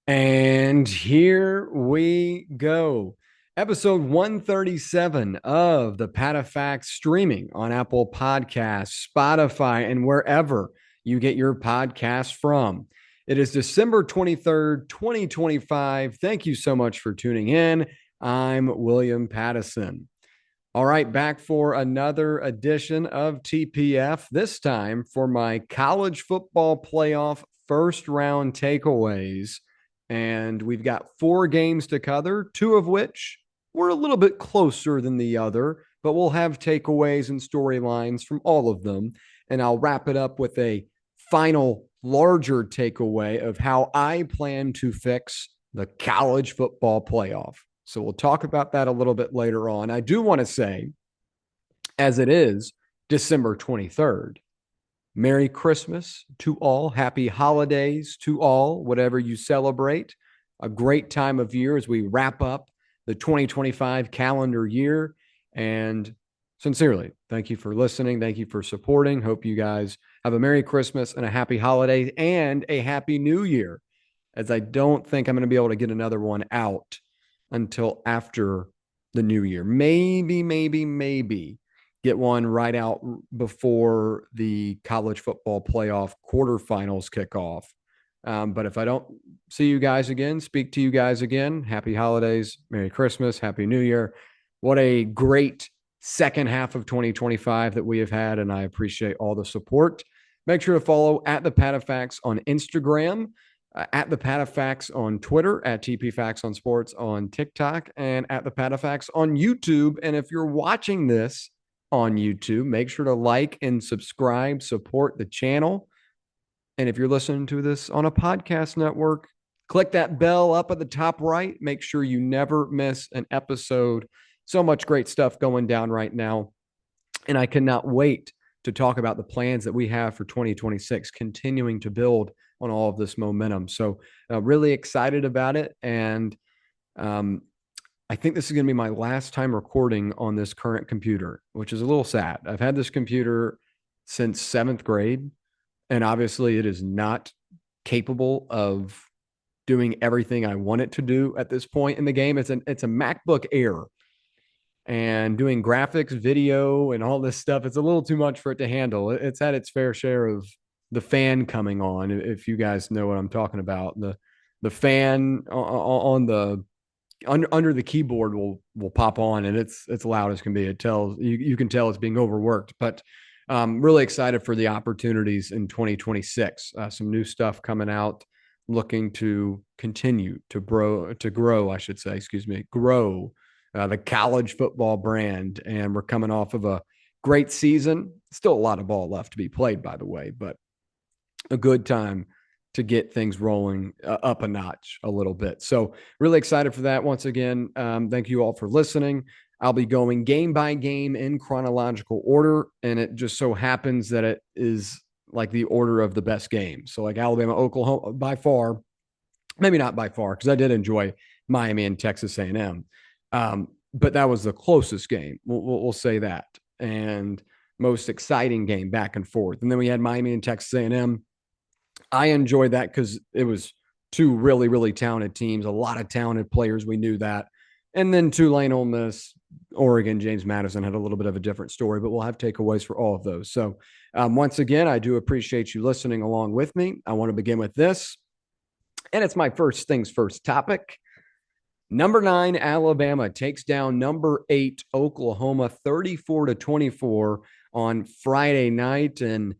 And here we go. Episode 137 of the PatteFacts streaming on Apple Podcasts, Spotify, and wherever you get your podcasts from. It is December 23rd, 2025. Thank you so much for tuning in. I'm William Patteson. All right, back for another edition of TPF, this time for my college football playoff first round takeaways. And we've got four games to cover, two of which were a little bit closer than the other, but we'll have takeaways and storylines from all of them. And I'll wrap it up with a final, larger takeaway of how I plan to fix the college football playoff. So we'll talk about that a little bit later on. I do want to say, as it is December 23rd, Merry Christmas to all. Happy holidays to all, whatever you celebrate. A great time of year as we wrap up the 2025 calendar year. And sincerely, thank you for listening. Thank you for supporting. Hope you guys have a Merry Christmas and a happy holiday and a Happy New Year, as I don't think I'm going to be able to get another one out until after the new year. Maybe get one right out before the college football playoff quarterfinals kick off. But if I don't see you guys again, speak to you guys again, happy holidays, Merry Christmas, Happy New Year. What a great second half of 2025 that we have had, and I appreciate all the support. Make sure to follow at the PatteFacts on Instagram, at the PatteFacts on Twitter, at TPFacts on Sports on TikTok, and at the PatteFacts on YouTube. And if you're watching this on YouTube, make sure to like and subscribe, support the channel. And if you're listening to this on a podcast network, click that bell up at the top right. Make sure you never miss an episode. So much great stuff going down right now. And I cannot wait to talk about the plans that we have for 2026, continuing to build on all of this momentum. So really excited about it. And I think this is going to be my last time recording on this current computer, which is a little sad. I've had this computer since seventh grade, and obviously it is not capable of doing everything I want it to do at this point in the game. It's a MacBook Air, and doing graphics, video, and all this stuff, it's a little too much for it to handle. It's had its fair share of the fan coming on, if you guys know what I'm talking about. The fan on the under the keyboard will pop on, and it's loud as can be. It tells you can tell it's being overworked. But really excited for the opportunities in 2026. Some new stuff coming out, looking to continue to grow, I should say, grow the college football brand. And we're coming off of a great season. Still a lot of ball left to be played, by the way, but a good time to get things rolling up a notch a little bit. So really excited for that. Once again, thank you all for listening. I'll be going game by game in chronological order, and it just so happens that it is like the order of the best games. So like Alabama, Oklahoma, by far, maybe not by far, because I did enjoy Miami and Texas A&M. But that was the closest game. We'll say that. And most exciting game back and forth. And then we had Miami and Texas A&M. I enjoyed that because it was two really, really talented teams, a lot of talented players. We knew that. And then Tulane, Ole Miss, Oregon, James Madison had a little bit of a different story, but we'll have takeaways for all of those. So once again, I do appreciate you listening along with me. I want to begin with this, and it's my first things first topic. Number 9, Alabama takes down number 8, Oklahoma, 34-24 on Friday night. And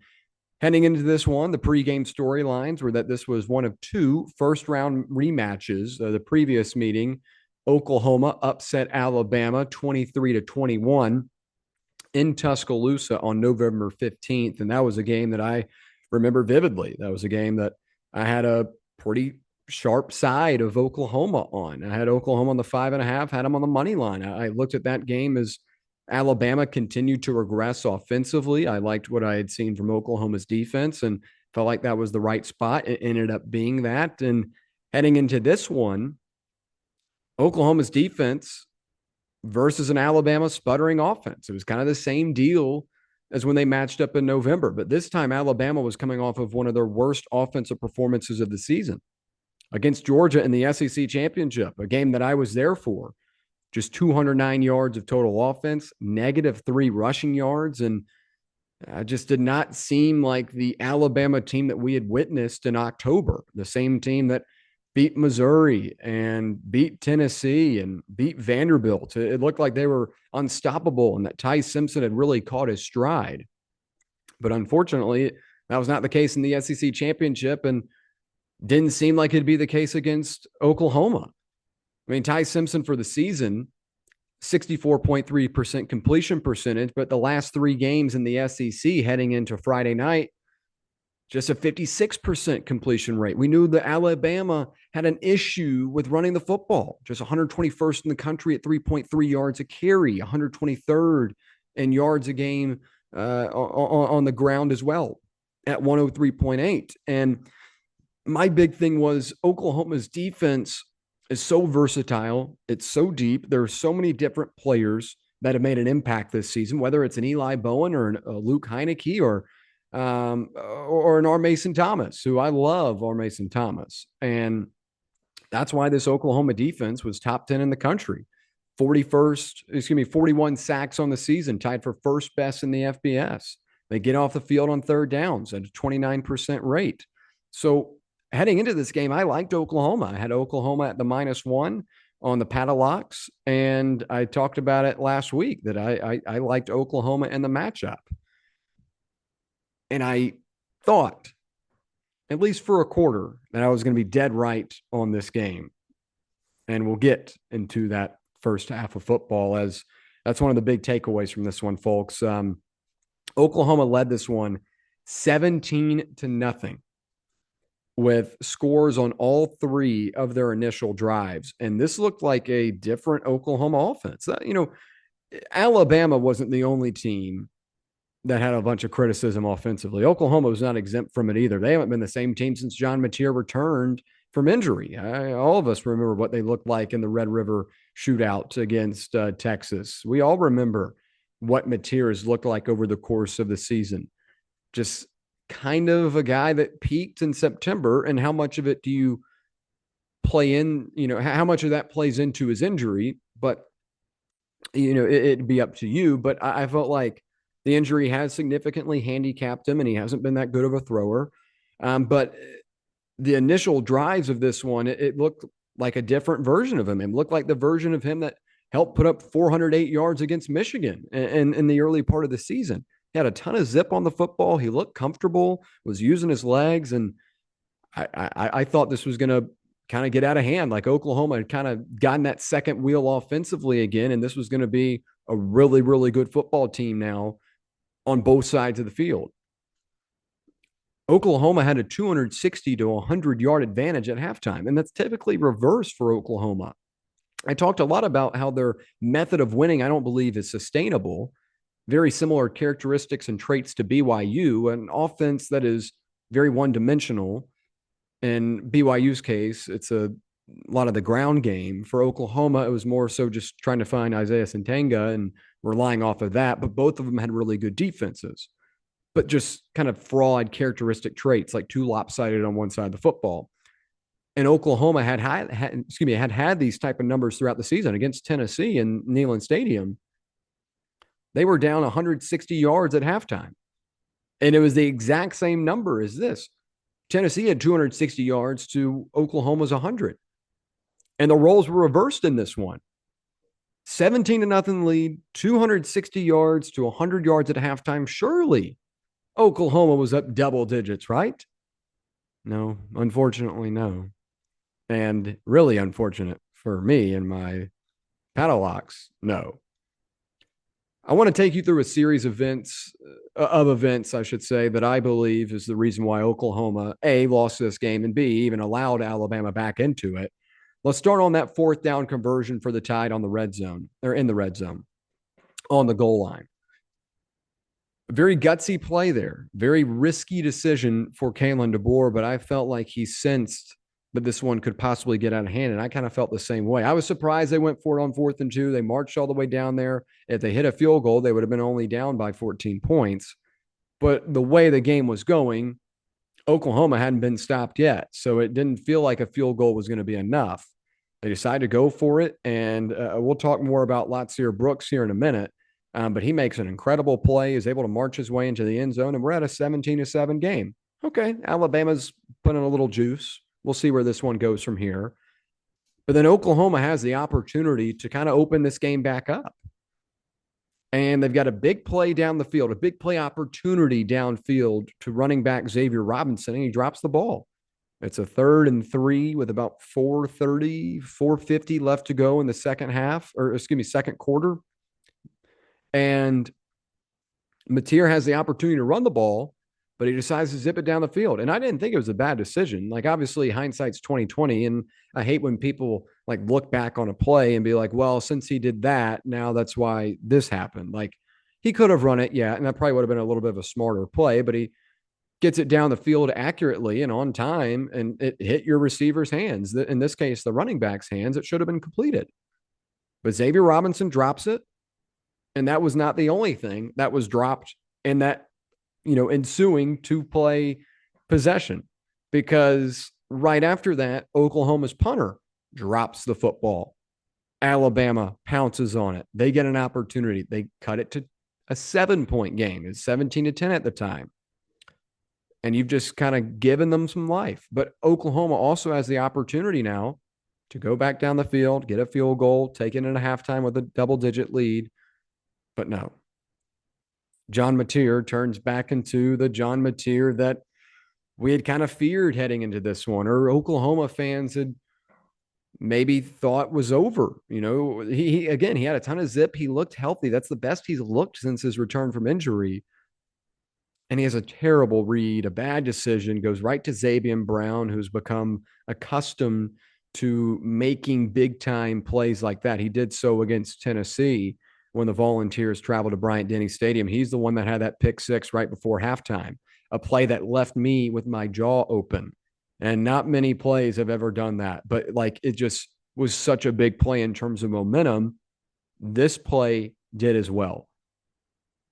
heading into this one, the pregame storylines were that this was one of two first-round rematches. The previous meeting, Oklahoma upset Alabama 23-21 in Tuscaloosa on November 15th. And that was a game that I remember vividly. That was a game that I had a pretty sharp side of Oklahoma on. I had Oklahoma on the 5.5, had them on the money line. I looked at that game as Alabama continued to regress offensively. I liked what I had seen from Oklahoma's defense and felt like that was the right spot. It ended up being that. And heading into this one, Oklahoma's defense versus an Alabama sputtering offense. It was kind of the same deal as when they matched up in November. But this time, Alabama was coming off of one of their worst offensive performances of the season. Against Georgia in the SEC championship, a game that I was there for, just 209 yards of total offense, -3 rushing yards, and just did not seem like the Alabama team that we had witnessed in October, the same team that beat Missouri and beat Tennessee and beat Vanderbilt. It looked like they were unstoppable and that Ty Simpson had really caught his stride. But unfortunately, that was not the case in the SEC championship and didn't seem like it'd be the case against Oklahoma. I mean, Ty Simpson for the season, 64.3% completion percentage, but the last 3 games in the SEC heading into Friday night, just a 56% completion rate. We knew that Alabama had an issue with running the football, just 121st in the country at 3.3 yards a carry, 123rd in yards a game on the ground as well at 103.8. And my big thing was Oklahoma's defense is so versatile. It's so deep. There are so many different players that have made an impact this season, whether it's an Eli Bowen or a Luke Heineke or an R. Mason Thomas, who I love R. Mason Thomas. And that's why this Oklahoma defense was top 10 in the country. 41 sacks on the season, tied for first best in the FBS. They get off the field on third downs at a 29% rate. So heading into this game, I liked Oklahoma. I had Oklahoma at the -1 on the PatteFacts, and I talked about it last week that I liked Oklahoma in the matchup. And I thought, at least for a quarter, that I was going to be dead right on this game. And we'll get into that first half of football, as that's one of the big takeaways from this one, folks. Oklahoma led this one 17-0 with scores on all 3 of their initial drives. And this looked like a different Oklahoma offense. Alabama wasn't the only team that had a bunch of criticism offensively. Oklahoma was not exempt from it either. They haven't been the same team since John Mateer returned from injury. All of us remember what they looked like in the Red River shootout against Texas. We all remember what Mateer has looked like over the course of the season. Just kind of a guy that peaked in September, and how much of it do you play in, how much of that plays into his injury, but it'd be up to you. But I felt like the injury has significantly handicapped him, and he hasn't been that good of a thrower. But the initial drives of this one, it looked like a different version of him. It looked like the version of him that helped put up 408 yards against Michigan in the early part of the season. He had a ton of zip on the football. He looked comfortable, was using his legs, and I thought this was going to kind of get out of hand. Like Oklahoma had kind of gotten that second wheel offensively again, and this was going to be a really, really good football team now on both sides of the field. Oklahoma had a 260 to 100-yard advantage at halftime, and that's typically reversed for Oklahoma. I talked a lot about how their method of winning, I don't believe, is sustainable. Very similar characteristics and traits to BYU, an offense that is very one-dimensional. In BYU's case, it's a lot of the ground game. For Oklahoma, it was more so just trying to find Isaiah Santanga and relying off of that, but both of them had really good defenses, but just kind of fraud characteristic traits, like too lopsided on one side of the football. And Oklahoma had these type of numbers throughout the season against Tennessee in Neyland Stadium. They were down 160 yards at halftime, and it was the exact same number as this. Tennessee had 260 yards to Oklahoma's 100, and the roles were reversed in this one. 17-0 lead, 260 yards to 100 yards at halftime. Surely Oklahoma was up double digits, right? No, unfortunately, no. And really unfortunate for me and my Paddlocks, no. I want to take you through a series of events, I should say, that I believe is the reason why Oklahoma, A, lost this game, and B, even allowed Alabama back into it. Let's start on that 4th down conversion for the Tide on the red zone, or in the red zone, on the goal line. A very gutsy play there. Very risky decision for Kalen DeBoer, but I felt like he sensed that this one could possibly get out of hand, and I kind of felt the same way. I was surprised they went for it on 4th and 2. They marched all the way down there. If they hit a field goal, they would have been only down by 14 points. But the way the game was going, Oklahoma hadn't been stopped yet. So it didn't feel like a field goal was going to be enough. They decided to go for it. And we'll talk more about Latsier Brooks here in a minute. But he makes an incredible play, is able to march his way into the end zone, and we're at a 17-7 game. Okay, Alabama's putting a little juice. We'll see where this one goes from here. But then Oklahoma has the opportunity to kind of open this game back up. And they've got a big play down the field, a big play opportunity downfield to running back Xavier Robinson, and he drops the ball. It's a 3rd and 3 with about 4:30, 4:50 left to go in the second half, or excuse me, second quarter. And Mateer has the opportunity to run the ball, but he decides to zip it down the field. And I didn't think it was a bad decision. Like, obviously, hindsight's 2020, and I hate when people like look back on a play and be like, well, since he did that, now that's why this happened. Like, he could have run it, yeah, and that probably would have been a little bit of a smarter play, but he gets it down the field accurately and on time, and it hit your receiver's hands. In this case, the running back's hands. It should have been completed. But Xavier Robinson drops it, and that was not the only thing that was dropped in that, ensuing 2-play possession, because right after that, Oklahoma's punter drops the football. Alabama pounces on it. They get an opportunity. They cut it to a 7-point game. It's 17-10 at the time. And you've just kind of given them some life. But Oklahoma also has the opportunity now to go back down the field, get a field goal, take it in a halftime with a double-digit lead. But no. John Mateer turns back into the John Mateer that we had kind of feared heading into this one, or Oklahoma fans had maybe thought was over. He again, he had a ton of zip. He looked healthy. That's the best he's looked since his return from injury. And he has a terrible read, a bad decision, goes right to Xavier Brown, who's become accustomed to making big time plays like that. He did so against Tennessee when the Volunteers traveled to Bryant-Denny Stadium. He's the one that had that pick six right before halftime, a play that left me with my jaw open. And not many plays have ever done that, but like, it just was such a big play in terms of momentum. This play did as well.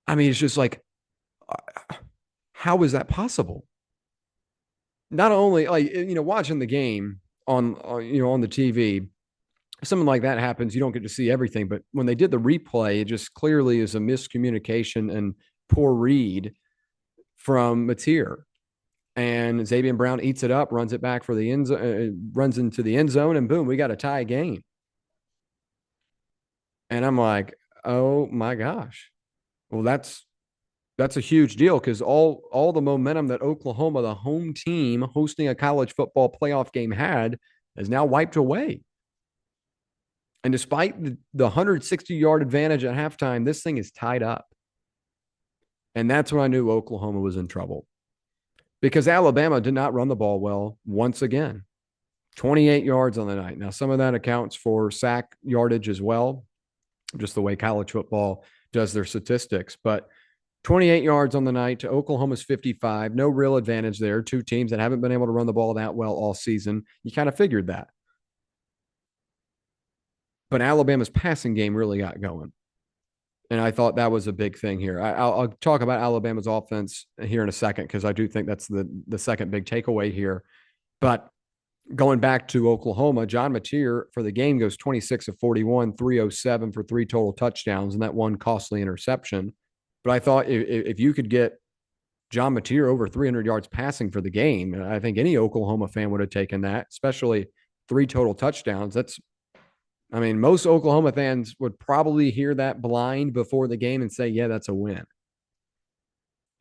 I mean, it's just like, how is that possible? Not only like, watching the game on the TV, something like that happens, you don't get to see everything. But when they did the replay, it just clearly is a miscommunication and poor read from Mateer. And Xavier Brown eats it up, runs it back for the end zone, runs into the end zone, and boom, we got a tie game. And I'm like, oh my gosh. Well, that's a huge deal, because all the momentum that Oklahoma, the home team hosting a college football playoff game, had is now wiped away. And despite the 160-yard advantage at halftime, this thing is tied up. And that's when I knew Oklahoma was in trouble, because Alabama did not run the ball well once again. 28 yards on the night. Now, some of that accounts for sack yardage as well, just the way college football does their statistics. But 28 yards on the night to Oklahoma's 55. No real advantage there. Two teams that haven't been able to run the ball that well all season. You kind of figured that. But Alabama's passing game really got going. And I thought that was a big thing here. I'll talk about Alabama's offense here in a second, because I do think that's the second big takeaway here. But going back to Oklahoma, John Mateer for the game goes 26 of 41, 307 for 3 total touchdowns, and that one costly interception. But I thought if you could get John Mateer over 300 yards passing for the game, I think any Oklahoma fan would have taken that, especially 3 total touchdowns. Most Oklahoma fans would probably hear that blind before the game and say, yeah, that's a win.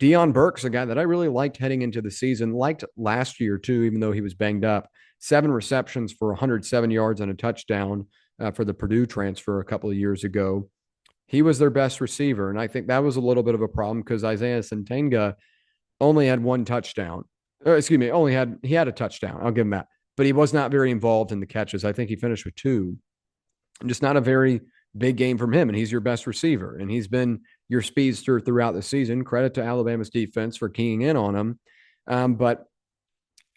Deion Burke's a guy that I really liked heading into the season, liked last year too, even though he was banged up. 7 receptions for 107 yards and a touchdown for the Purdue transfer a couple of years ago. He was their best receiver, and I think that was a little bit of a problem, because Isaiah Sentenga only had 1 touchdown. He had a touchdown. I'll give him that. But he was not very involved in the catches. I think he finished with 2. Just not a very big game from him, and he's your best receiver, and he's been your speedster throughout the season. Credit to Alabama's defense for keying in on him. But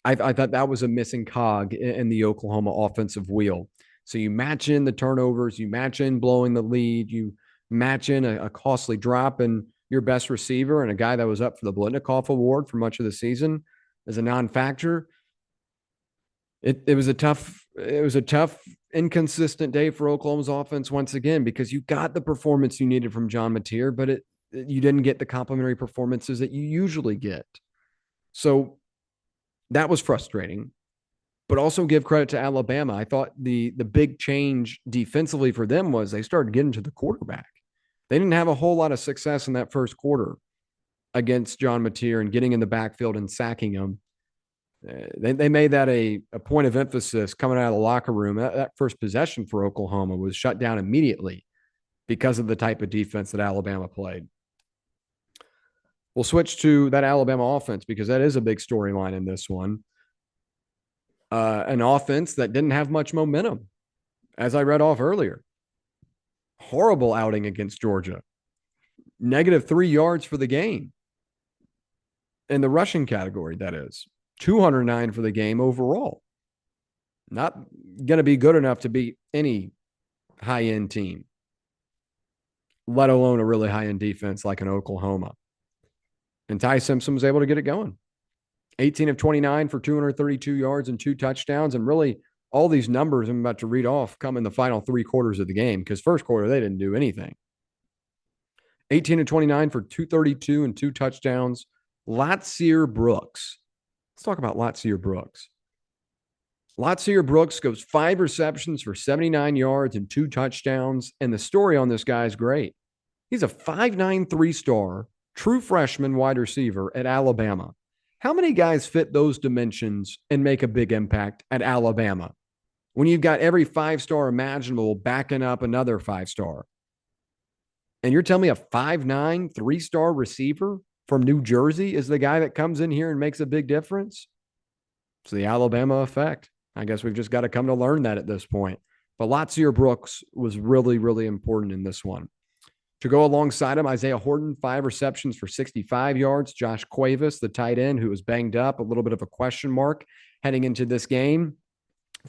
I thought that was a missing cog in the Oklahoma offensive wheel. So you match in the turnovers, you match in blowing the lead, you match in a costly drop, and your best receiver and a guy that was up for the Blitnikoff Award for much of the season as a non-factor. It was a tough, inconsistent day for Oklahoma's offense once again, because you got the performance you needed from John Mateer, but you didn't get the complementary performances that you usually get. So that was frustrating. But also give credit to Alabama. I thought the big change defensively for them was they started getting to the quarterback. They didn't have a whole lot of success in that first quarter against John Mateer and getting in the backfield and sacking him. They made that a point of emphasis coming out of the locker room. That first possession for Oklahoma was shut down immediately because of the type of defense that Alabama played. We'll switch to that Alabama offense because that is a big storyline in this one. An offense that didn't have much momentum, as I read off earlier. Horrible outing against Georgia. -3 yards for the game. In the rushing category, that is. 209 for the game overall. Not going to be good enough to beat any high-end team, let alone a really high-end defense like an Oklahoma. And Ty Simpson was able to get it going. 18 of 29 for 232 yards and 2 touchdowns. And really, all these numbers I'm about to read off come in the final 3 quarters of the game, because first quarter, they didn't do anything. 18 of 29 for 232 and 2 touchdowns. Lotzier Brooks. Let's talk about Lotzier Brooks. Lotzier Brooks goes 5 receptions for 79 yards and 2 touchdowns. And the story on this guy is great. He's a 5'9", 3-star, true freshman wide receiver at Alabama. How many guys fit those dimensions and make a big impact at Alabama when you've got every 5-star imaginable backing up another 5-star? And you're telling me a 5'9", 3-star receiver from New Jersey is the guy that comes in here and makes a big difference? It's the Alabama effect. I guess we've just got to come to learn that at this point. But Lotzier Brooks was really, really important in this one. To go alongside him, Isaiah Horton, 5 receptions for 65 yards. Josh Cuevas, the tight end, who was banged up, a little bit of a question mark heading into this game,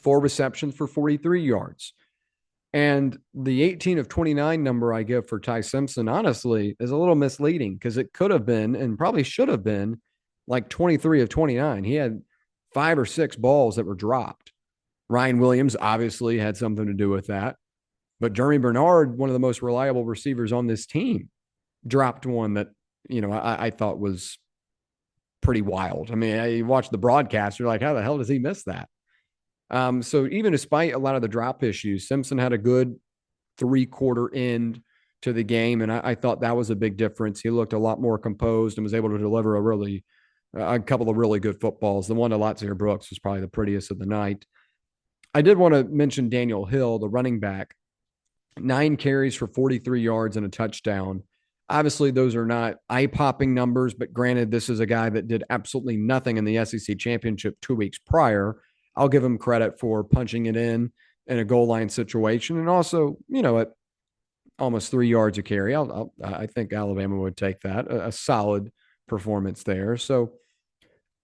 4 receptions for 43 yards. And the 18 of 29 number I give for Ty Simpson, honestly, is a little misleading, because it could have been, and probably should have been, like 23 of 29. He had 5 or 6 balls that were dropped. Ryan Williams obviously had something to do with that. But Jeremy Bernard, one of the most reliable receivers on this team, dropped one that, I thought was pretty wild. I mean, you watch the broadcast, you're like, how the hell does he miss that? So even despite a lot of the drop issues, Simpson had a good 3-quarter end to the game, and I thought that was a big difference. He looked a lot more composed and was able to deliver a couple of really good footballs. The one to Lotzier Brooks was probably the prettiest of the night. I did want to mention Daniel Hill, the running back. 9 carries for 43 yards and a touchdown. Obviously, those are not eye-popping numbers, but granted, this is a guy that did absolutely nothing in the SEC championship 2 weeks prior. I'll give him credit for punching it in a goal line situation. And also, at almost 3 yards a carry, I think Alabama would take that. A solid performance there. So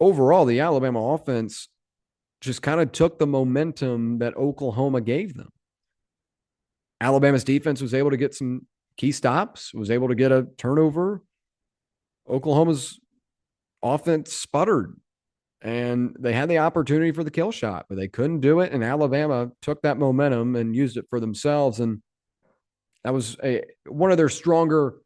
overall, the Alabama offense just kind of took the momentum that Oklahoma gave them. Alabama's defense was able to get some key stops, was able to get a turnover. Oklahoma's offense sputtered, and they had the opportunity for the kill shot, but they couldn't do it. And Alabama took that momentum and used it for themselves. And that was one of their stronger,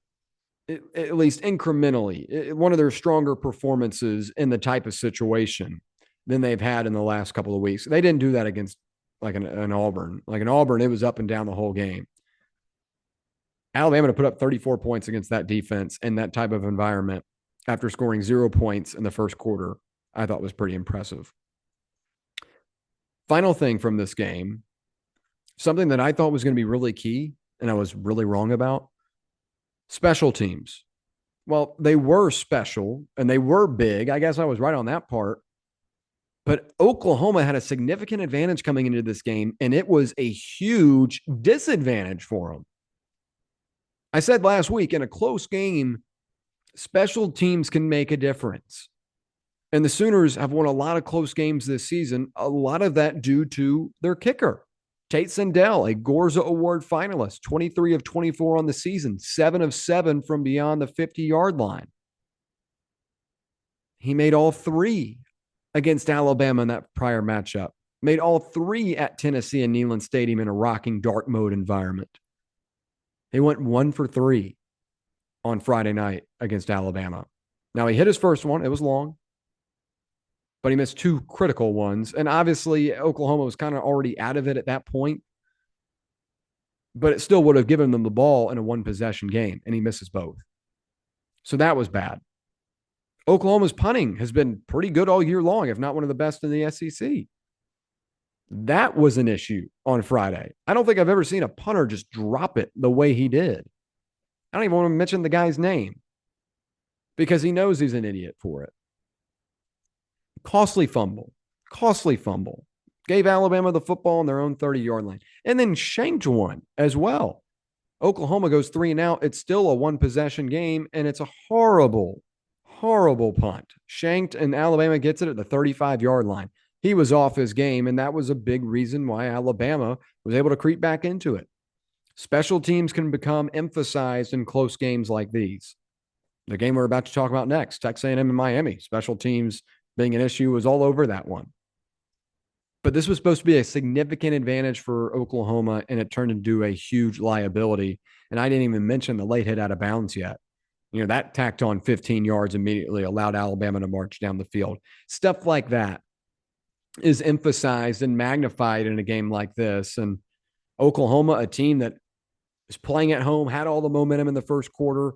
at least incrementally, one of their stronger performances in the type of situation than they've had in the last couple of weeks. They didn't do that against like an Auburn. Like an Auburn, it was up and down the whole game. Alabama to put up 34 points against that defense in that type of environment after scoring 0 points in the first quarter, I thought was pretty impressive. Final thing from this game, something that I thought was going to be really key, and I was really wrong about, special teams. Well, they were special and they were big. I guess I was right on that part. But Oklahoma had a significant advantage coming into this game, and it was a huge disadvantage for them. I said last week, in a close game, special teams can make a difference. And the Sooners have won a lot of close games this season, a lot of that due to their kicker, Tate Sindell, a Gorza Award finalist, 23 of 24 on the season, 7 of 7 from beyond the 50-yard line. He made all 3 against Alabama in that prior matchup. Made all three at Tennessee and Neyland Stadium in a rocking dark mode environment. He went 1 for 3 on Friday night against Alabama. Now, he hit his first one. It was long, but he missed 2 critical ones. And obviously, Oklahoma was kind of already out of it at that point, but it still would have given them the ball in a 1-possession game, and he misses both. So that was bad. Oklahoma's punting has been pretty good all year long, if not one of the best in the SEC. That was an issue on Friday. I don't think I've ever seen a punter just drop it the way he did. I don't even want to mention the guy's name because he knows he's an idiot for it. Costly fumble. Gave Alabama the football on their own 30-yard line and then shanked one as well. Oklahoma goes 3 and out. It's still a 1-possession game, and it's a horrible punt. Shanked, and Alabama gets it at the 35-yard line. He was off his game, and that was a big reason why Alabama was able to creep back into it. Special teams can become emphasized in close games like these. The game we're about to talk about next, Texas A&M and Miami, special teams being an issue, was all over that one. But this was supposed to be a significant advantage for Oklahoma, and it turned into a huge liability. And I didn't even mention the late hit out of bounds yet. That tacked on 15 yards immediately, allowed Alabama to march down the field. Stuff like that is emphasized and magnified in a game like this. And Oklahoma, a team that is playing at home, had all the momentum in the first quarter,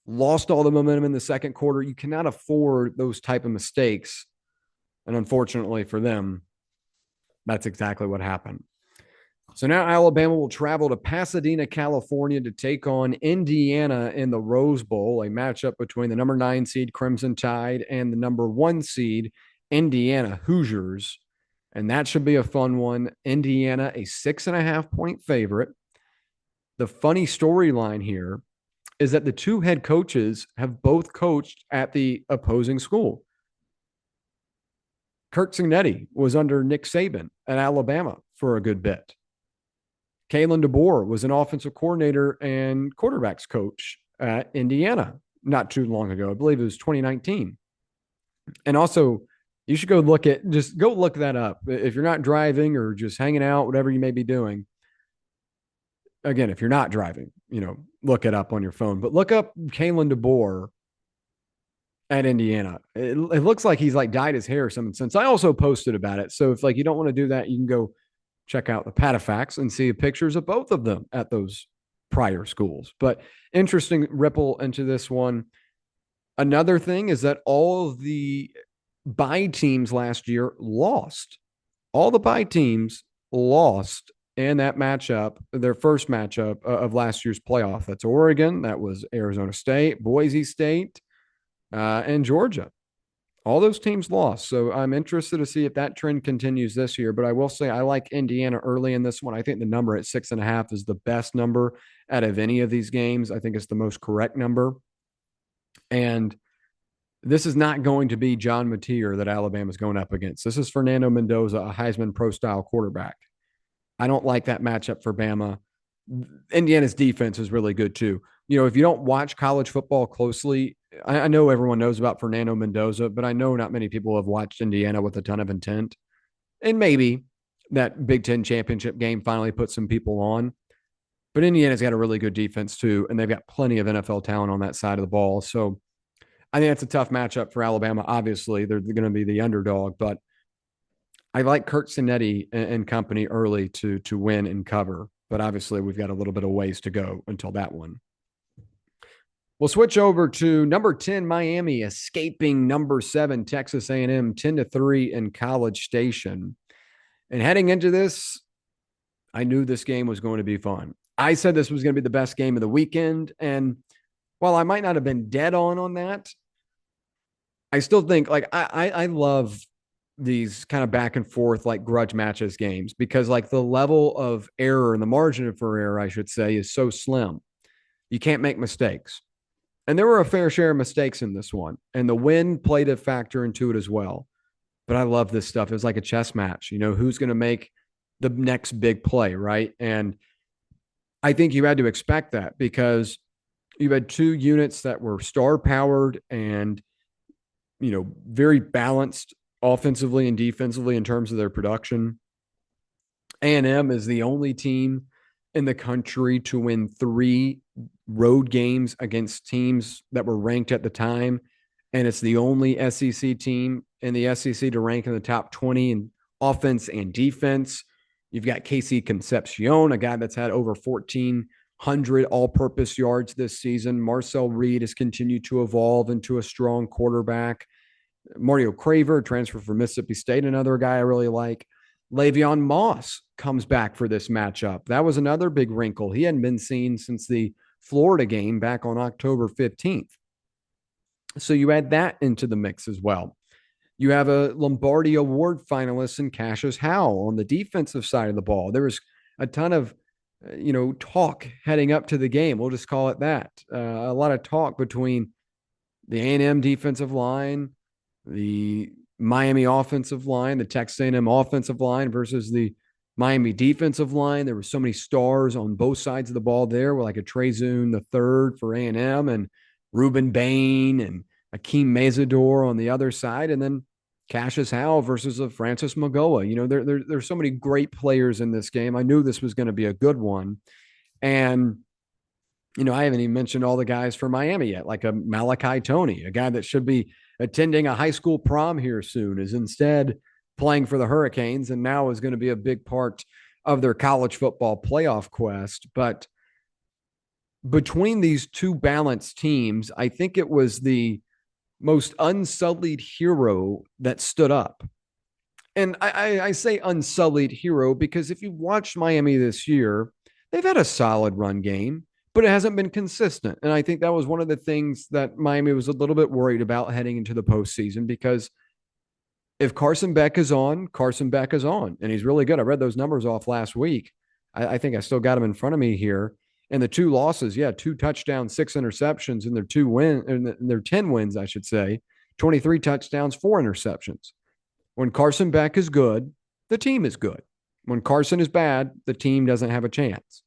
lost all the momentum in the second quarter. You cannot afford those type of mistakes. And unfortunately for them, that's exactly what happened. So now Alabama will travel to Pasadena, California to take on Indiana in the Rose Bowl, a matchup between the number 9 seed Crimson Tide and the number 1 seed Indiana Hoosiers. And that should be a fun one. Indiana, a 6.5-point favorite. The funny storyline here is that the 2 head coaches have both coached at the opposing school. Kirk Cignetti was under Nick Saban at Alabama for a good bit. Kalen DeBoer was an offensive coordinator and quarterbacks coach at Indiana not too long ago. I believe it was 2019. And also, you should go look that up. If you're not driving or just hanging out, whatever you may be doing. Again, if you're not driving, look it up on your phone. But look up Kalen DeBoer at Indiana. It looks like he's dyed his hair or something since. I also posted about it. So if you don't want to do that, you can go check out the PatteFacts and see pictures of both of them at those prior schools. But interesting ripple into this one. Another thing is that all of the bye teams last year lost. All the bye teams lost in that matchup, their first matchup of last year's playoff. That's Oregon. That was Arizona State, Boise State, and Georgia. All those teams lost. So I'm interested to see if that trend continues this year. But I will say I like Indiana early in this one. I think the number at 6.5 is the best number out of any of these games. I think it's the most correct number. And this is not going to be John Mateer that Alabama's going up against. This is Fernando Mendoza, a Heisman Pro-style quarterback. I don't like that matchup for Bama. Indiana's defense is really good too. If you don't watch college football closely, I know everyone knows about Fernando Mendoza, but I know not many people have watched Indiana with a ton of intent. And maybe that Big Ten championship game finally put some people on. But Indiana's got a really good defense too, and they've got plenty of NFL talent on that side of the ball. So I think that's a tough matchup for Alabama. Obviously, they're going to be the underdog, but I like Kirk Cignetti and company early to win and cover. But obviously, we've got a little bit of ways to go until that one. We'll switch over to number 10, Miami, escaping number 7, Texas A&M, 10-3 in College Station. And heading into this, I knew this game was going to be fun. I said this was going to be the best game of the weekend. And while I might not have been dead on that, I still think I love these kind of back and forth grudge matches games because the level of error and the margin for error, I should say, is so slim. You can't make mistakes. And there were a fair share of mistakes in this one. And the win played a factor into it as well. But I love this stuff. It was like a chess match. Who's going to make the next big play, right? And I think you had to expect that because you had 2 units that were star-powered and, very balanced offensively and defensively in terms of their production. A&M is the only team in the country to win 3 road games against teams that were ranked at the time. And it's the only SEC team in the SEC to rank in the top 20 in offense and defense. You've got Casey Concepcion, a guy that's had over 1,400 all-purpose yards this season. Marcel Reed has continued to evolve into a strong quarterback. Mario Craver, transfer from Mississippi State, another guy I really like. Le'Veon Moss comes back for this matchup. That was another big wrinkle. He hadn't been seen since the Florida game back on October 15th. So you add that into the mix as well. You have a Lombardi Award finalist in Cassius Howell on the defensive side of the ball. There was a ton of, talk heading up to the game. We'll just call it that. A lot of talk between the A&M defensive line, the Miami offensive line, the Texas A&M offensive line versus the Miami defensive line. There were so many stars on both sides of the ball there, with like a Trezun the third for A&M and Ruben Bain and Akeem Mazador on the other side, and then Cassius Howell versus a Francis Magoa. There's so many great players in this game. I knew this was going to be a good one. And, I haven't even mentioned all the guys for Miami yet, like a Malachi Toney, a guy that should be attending a high school prom here soon, is instead playing for the Hurricanes and now is going to be a big part of their college football playoff quest. But between these two balanced teams, I think it was the most unsullied hero that stood up. And I say unsullied hero because if you watched Miami this year, they've had a solid run game, but it hasn't been consistent. And I think that was one of the things that Miami was a little bit worried about heading into the postseason, because if Carson Beck is on, Carson Beck is on, and he's really good. I read those numbers off last week. I think I still got them in front of me here. And the 2 losses, 2 touchdowns, 6 interceptions, and their 10 wins, I should say, 23 touchdowns, 4 interceptions. When Carson Beck is good, the team is good. When Carson is bad, the team doesn't have a chance.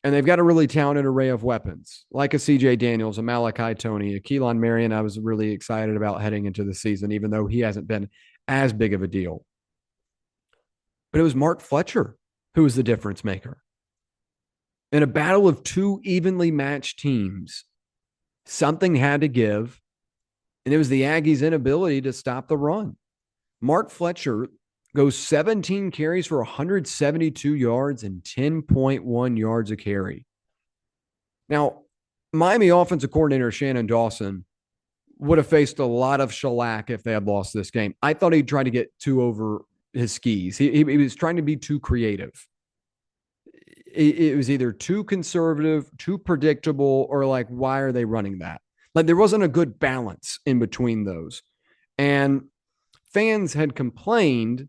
And they've got a really talented array of weapons, like a CJ Daniels, a Malachi Toney, a Keelan Marion. I was really excited about heading into the season, even though he hasn't been as big of a deal. But it was Mark Fletcher who was the difference maker. In a battle of 2 evenly matched teams, something had to give, and it was the Aggies' inability to stop the run. Mark Fletcher goes 17 carries for 172 yards and 10.1 yards a carry. Now, Miami offensive coordinator Shannon Dawson would have faced a lot of shellac if they had lost this game. I thought he'd try to get too over his skis. He was trying to be too creative. It was either too conservative, too predictable, or like, why are they running that? Like, there wasn't a good balance in between those. And fans had complained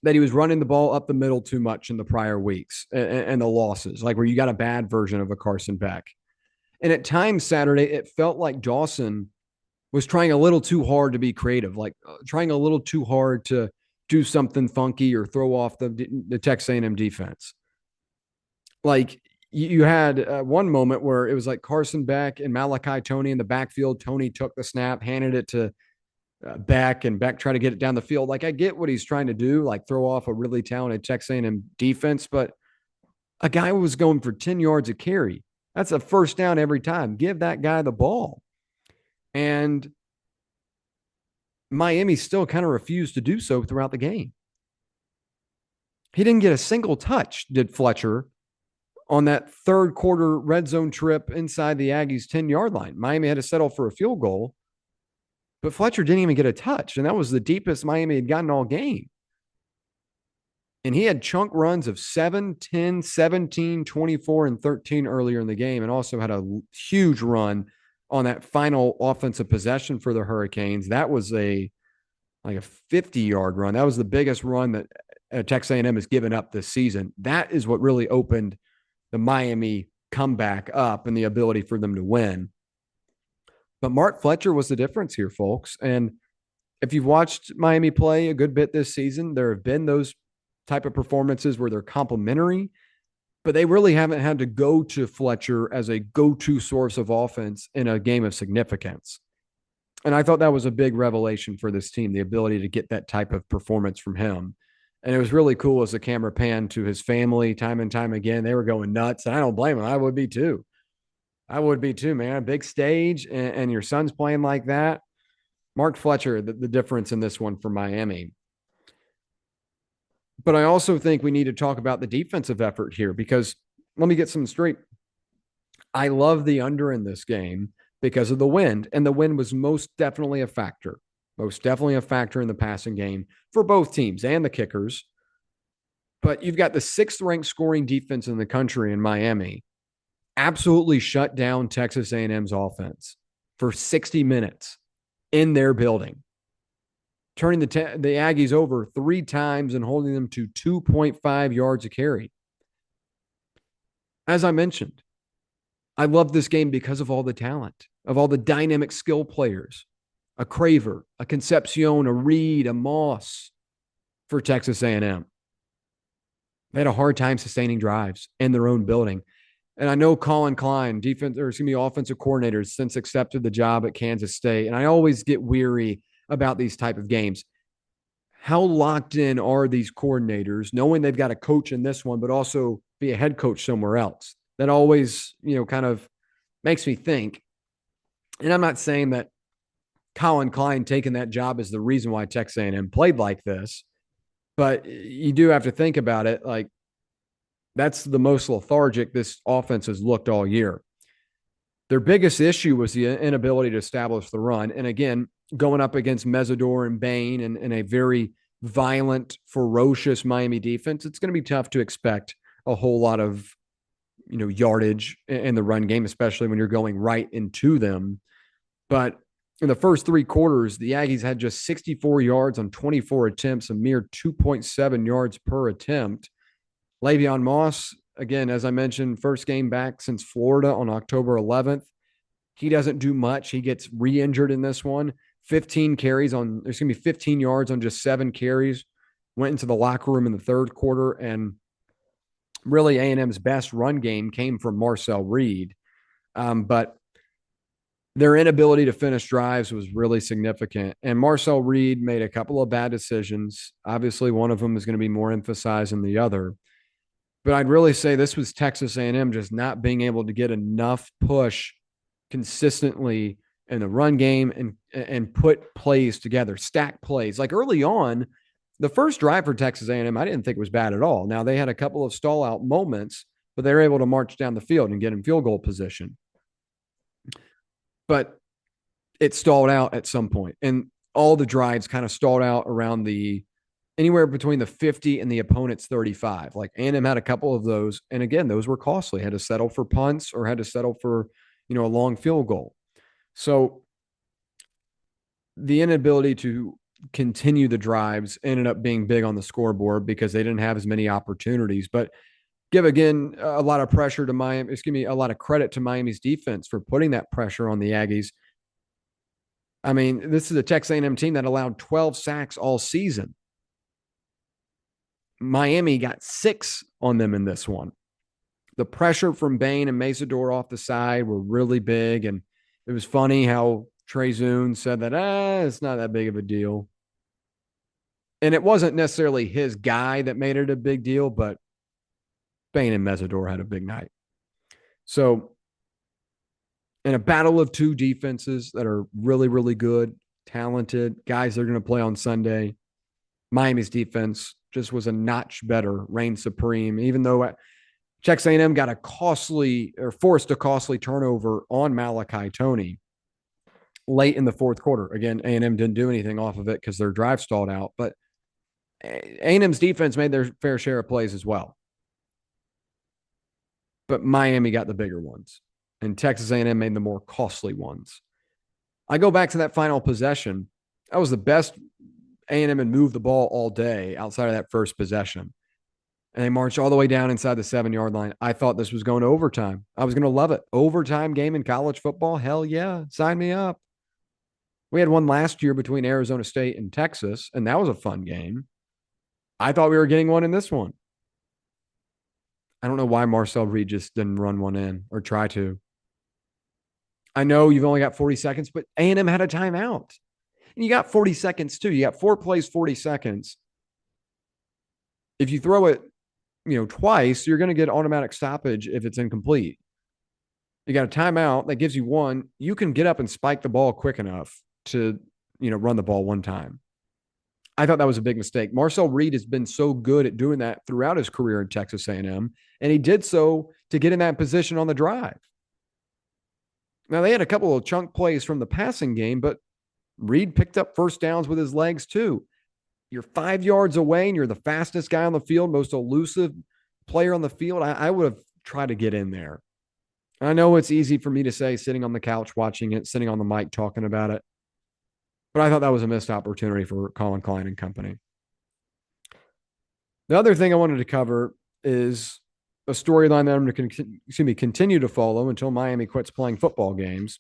that he was running the ball up the middle too much in the prior weeks and the losses, like where you got a bad version of a Carson Beck. And at times Saturday, it felt like Dawson was trying a little too hard to be creative, like trying a little too hard to do something funky or throw off the Texas A&M defense. Like, you had one moment where it was like Carson Beck and Malachi Toney in the backfield. Toney took the snap, handed it to Beck, and Beck tried to get it down the field. Like, I get what he's trying to do, like throw off a really talented Texas A&M defense, but a guy was going for 10 yards a carry. That's a first down every time. Give that guy the ball. And Miami still kind of refused to do so throughout the game. He didn't get a single touch, did Fletcher, on that third quarter red zone trip inside the Aggies' 10-yard line. Miami had to settle for a field goal, but Fletcher didn't even get a touch, and that was the deepest Miami had gotten all game. And he had chunk runs of 7, 10, 17, 24, and 13 earlier in the game, and also had a huge run on that final offensive possession for the Hurricanes. That was like a 50-yard run. That was the biggest run that Texas A&M has given up this season. That is what really opened the Miami comeback up and the ability for them to win. But Mark Fletcher was the difference here, folks. And if you've watched Miami play a good bit this season, there have been those type of performances where they're complimentary, but they really haven't had to go to Fletcher as a go-to source of offense in a game of significance. And I thought that was a big revelation for this team, the ability to get that type of performance from him. And it was really cool as the camera panned to his family time and time again. They were going nuts. And I don't blame them. I would be too. I would be too, man. A big stage and your son's playing like that. Mark Fletcher, the difference in this one for Miami. But I also think we need to talk about the defensive effort here because let me get some straight. I love the under in this game because of the wind, and the wind was most definitely a factor. Most definitely a factor in the passing game for both teams and the kickers. But you've got the sixth ranked scoring defense in the country in Miami absolutely shut down Texas A&M's offense for 60 minutes in their building, turning the Aggies over 3 times and holding them to 2.5 yards a carry. As I mentioned, I love this game because of all the talent, of all the dynamic skill players. A Craver, a Concepcion, a Reed, a Moss for Texas A&M. They had a hard time sustaining drives in their own building. And I know Colin Klein, offensive coordinator, since accepted the job at Kansas State. And I always get weary about these type of games. How locked in are these coordinators, knowing they've got a coach in this one, but also be a head coach somewhere else? That always, kind of makes me think. And I'm not saying that Colin Klein taking that job is the reason why Texas A&M played like this, but you do have to think about it. Like, that's the most lethargic this offense has looked all year. Their biggest issue was the inability to establish the run. And again, going up against Mesidor and Bain and a very violent, ferocious Miami defense, it's going to be tough to expect a whole lot of, yardage in the run game, especially when you're going right into them. But in the first 3 quarters, the Aggies had just 64 yards on 24 attempts, a mere 2.7 yards per attempt. Le'Veon Moss, again, as I mentioned, first game back since Florida on October 11th. He doesn't do much. He gets re-injured in this one. 15 yards on just 7 carries. Went into the locker room in the third quarter, and really A&M's best run game came from Marcel Reed. But their inability to finish drives was really significant. And Marcel Reed made a couple of bad decisions. Obviously, one of them is going to be more emphasized than the other. But I'd really say this was Texas A&M just not being able to get enough push consistently in the run game and put plays together, stack plays. Like early on, the first drive for Texas A&M, I didn't think was bad at all. Now, they had a couple of stall out moments, but they were able to march down the field and get in field goal position. But it stalled out at some point, and all the drives kind of stalled out around anywhere between the 50 and the opponent's 35. Like A&M had a couple of those. And again, those were costly. Had to settle for punts or had to settle for, a long field goal. So the inability to continue the drives ended up being big on the scoreboard because they didn't have as many opportunities. But give again a lot of pressure to Miami, a lot of credit to Miami's defense for putting that pressure on the Aggies. I mean, this is a Texas A&M team that allowed 12 sacks all season. Miami got 6 on them in this one. The pressure from Bain and Mesidor off the side were really big. And it was funny how Trey Zune said that, it's not that big of a deal. And it wasn't necessarily his guy that made it a big deal, but Bain and Mesidor had a big night. So in a battle of 2 defenses that are really, really good, talented, guys that are going to play on Sunday, Miami's defense just was a notch better, reigned supreme, even though Texas A&M got forced a costly turnover on Malachi Toney late in the fourth quarter. Again, A&M didn't do anything off of it because their drive stalled out, but A&M's defense made their fair share of plays as well. But Miami got the bigger ones, and Texas A&M made the more costly ones. I go back to that final possession. That was the best A&M had moved the ball all day outside of that first possession. And they marched all the way down inside the 7-yard line. I thought this was going to overtime. I was going to love it. Overtime game in college football? Hell yeah. Sign me up. We had one last year between Arizona State and Texas, and that was a fun game. I thought we were getting one in this one. I don't know why Marcel Reed just didn't run one in or try to. I know you've only got 40 seconds, but A&M had a timeout. And you got 40 seconds too. You got 4 plays, 40 seconds. If you throw it, twice, you're going to get automatic stoppage if it's incomplete. You got a timeout that gives you 1. You can get up and spike the ball quick enough to, run the ball 1 time. I thought that was a big mistake. Marcel Reed has been so good at doing that throughout his career in Texas A&M, and he did so to get in that position on the drive. Now, they had a couple of chunk plays from the passing game, but Reed picked up first downs with his legs too. You're 5 yards away, and you're the fastest guy on the field, most elusive player on the field. I would have tried to get in there. I know it's easy for me to say sitting on the couch watching it, sitting on the mic talking about it, but I thought that was a missed opportunity for Colin Klein and company. The other thing I wanted to cover is a storyline that I'm going to continue to follow until Miami quits playing football games,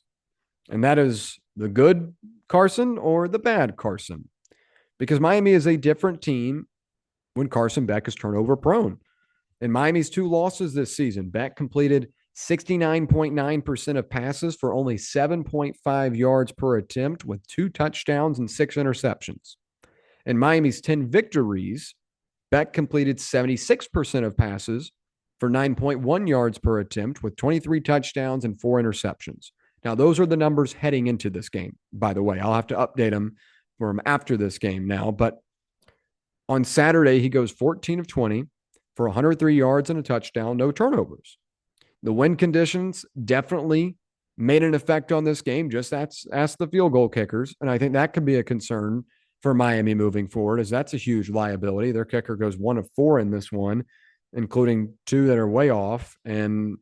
and that is the good Carson or the bad Carson, because Miami is a different team when Carson Beck is turnover prone. In Miami's 2 losses this season, Beck completed 69.9% of passes for only 7.5 yards per attempt with 2 touchdowns and 6 interceptions. In Miami's 10 victories, Beck completed 76% of passes for 9.1 yards per attempt with 23 touchdowns and 4 interceptions. Now, those are the numbers heading into this game, by the way. I'll have to update them for him after this game now. But on Saturday, he goes 14 of 20 for 103 yards and a touchdown, no turnovers. The wind conditions definitely made an effect on this game. Just ask the field goal kickers. And I think that could be a concern for Miami moving forward, as that's a huge liability. Their kicker goes 1 of 4 in this one, including 2 that are way off and,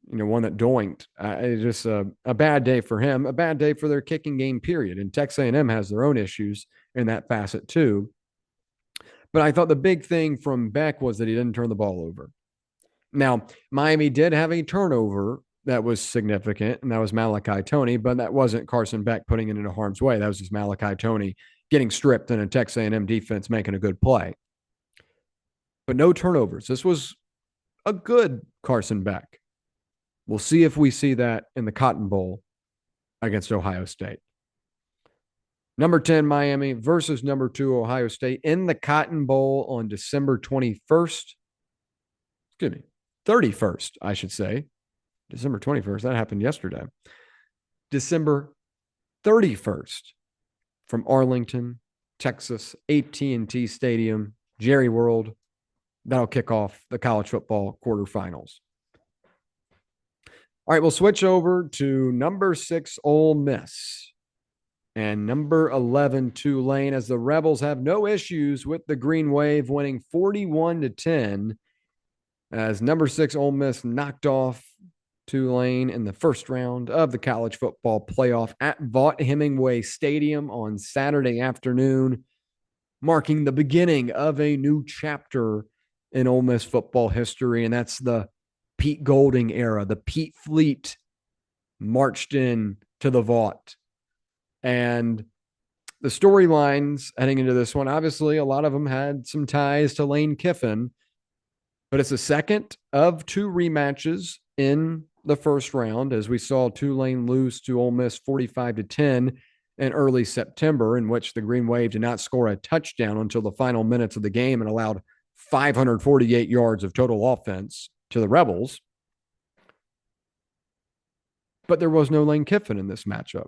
1 that doinked. It's just a bad day for him, a bad day for their kicking game, period. And Texas A&M has their own issues in that facet too. But I thought the big thing from Beck was that he didn't turn the ball over. Now, Miami did have a turnover that was significant, and that was Malachi Toney, but that wasn't Carson Beck putting it into harm's way. That was just Malachi Toney getting stripped and a Texas A&M defense making a good play. But no turnovers. This was a good Carson Beck. We'll see if we see that in the Cotton Bowl against Ohio State. Number 10, Miami versus number 2, Ohio State in the Cotton Bowl on December 21st. Excuse me, 31st, I should say. December 21st. That happened yesterday. December 31st from Arlington, Texas, AT&T Stadium, Jerry World. That'll kick off the college football quarterfinals. All right, we'll switch over to number 6, Ole Miss, and number 11, Tulane, as the Rebels have no issues with the Green Wave winning 41-10, as number 6, Ole Miss knocked off Tulane in the first round of the college football playoff at Vaught-Hemingway Stadium on Saturday afternoon, marking the beginning of a new chapter in Ole Miss football history, and that's the Pete Golding era. The Pete Fleet marched in to the Vaught. And the storylines heading into this one, obviously, a lot of them had some ties to Lane Kiffin, but it's the second of 2 rematches in the first round, as we saw Tulane lose to Ole Miss 45-10 in early September, in which the Green Wave did not score a touchdown until the final minutes of the game and allowed 548 yards of total offense to the Rebels. But there was no Lane Kiffin in this matchup.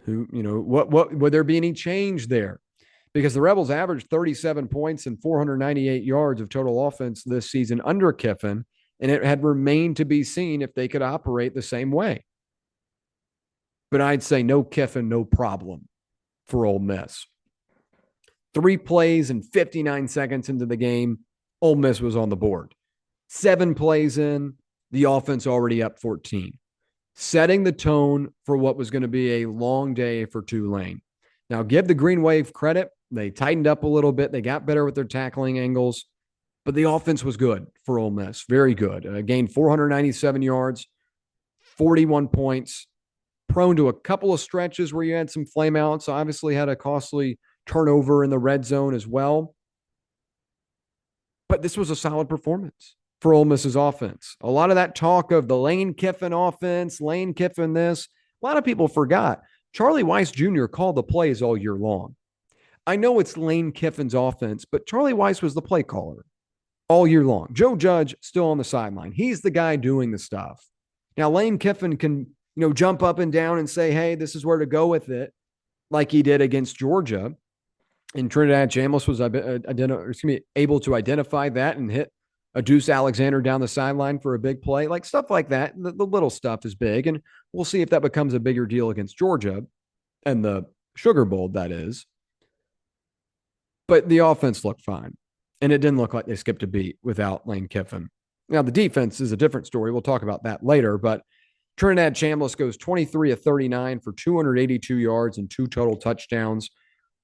What would there be any change there? Because the Rebels averaged 37 points and 498 yards of total offense this season under Kiffin, and it had remained to be seen if they could operate the same way. But I'd say no Kiffin, no problem for Ole Miss. 3 plays and 59 seconds into the game, Ole Miss was on the board. 7 plays in, the offense already up 14, setting the tone for what was going to be a long day for Tulane. Now, give the Green Wave credit. They tightened up a little bit. They got better with their tackling angles, but the offense was good for Ole Miss. Very good. Gained 497 yards, 41 points, prone to a couple of stretches where you had some flameouts. Obviously had a costly turnover in the red zone as well. But this was a solid performance for Ole Miss's offense. A lot of that talk of the Lane Kiffin offense, Lane Kiffin this, a lot of people forgot. Charlie Weiss Jr. called the plays all year long. I know it's Lane Kiffin's offense, but Charlie Weiss was the play caller all year long. Joe Judge still on the sideline. He's the guy doing the stuff. Now, Lane Kiffin can, jump up and down and say, hey, this is where to go with it, like he did against Georgia. And Trinidad Chambliss was able to identify that and hit a Deuce Alexander down the sideline for a big play, like stuff like that. The little stuff is big, and we'll see if that becomes a bigger deal against Georgia and the Sugar Bowl, that is. But the offense looked fine, and it didn't look like they skipped a beat without Lane Kiffin. Now, the defense is a different story. We'll talk about that later, but Trinidad Chambliss goes 23 of 39 for 282 yards and 2 total touchdowns,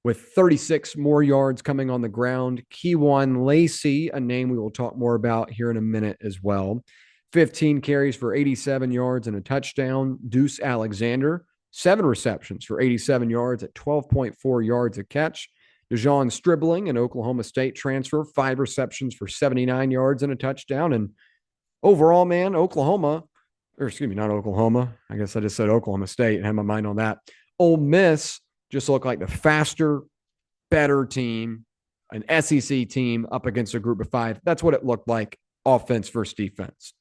with 36 more yards coming on the ground. Keywan Lacey, a name we will talk more about here in a minute as well. 15 carries for 87 yards and a touchdown. Deuce Alexander, 7 receptions for 87 yards at 12.4 yards a catch. DeJon Stribling, an Oklahoma State transfer, 5 receptions for 79 yards and a touchdown. And overall, man, not Oklahoma. I guess I just said Oklahoma State and had my mind on that. Ole Miss just looked like the faster, better team, an SEC team up against a group of 5. That's what it looked like, offense versus defense.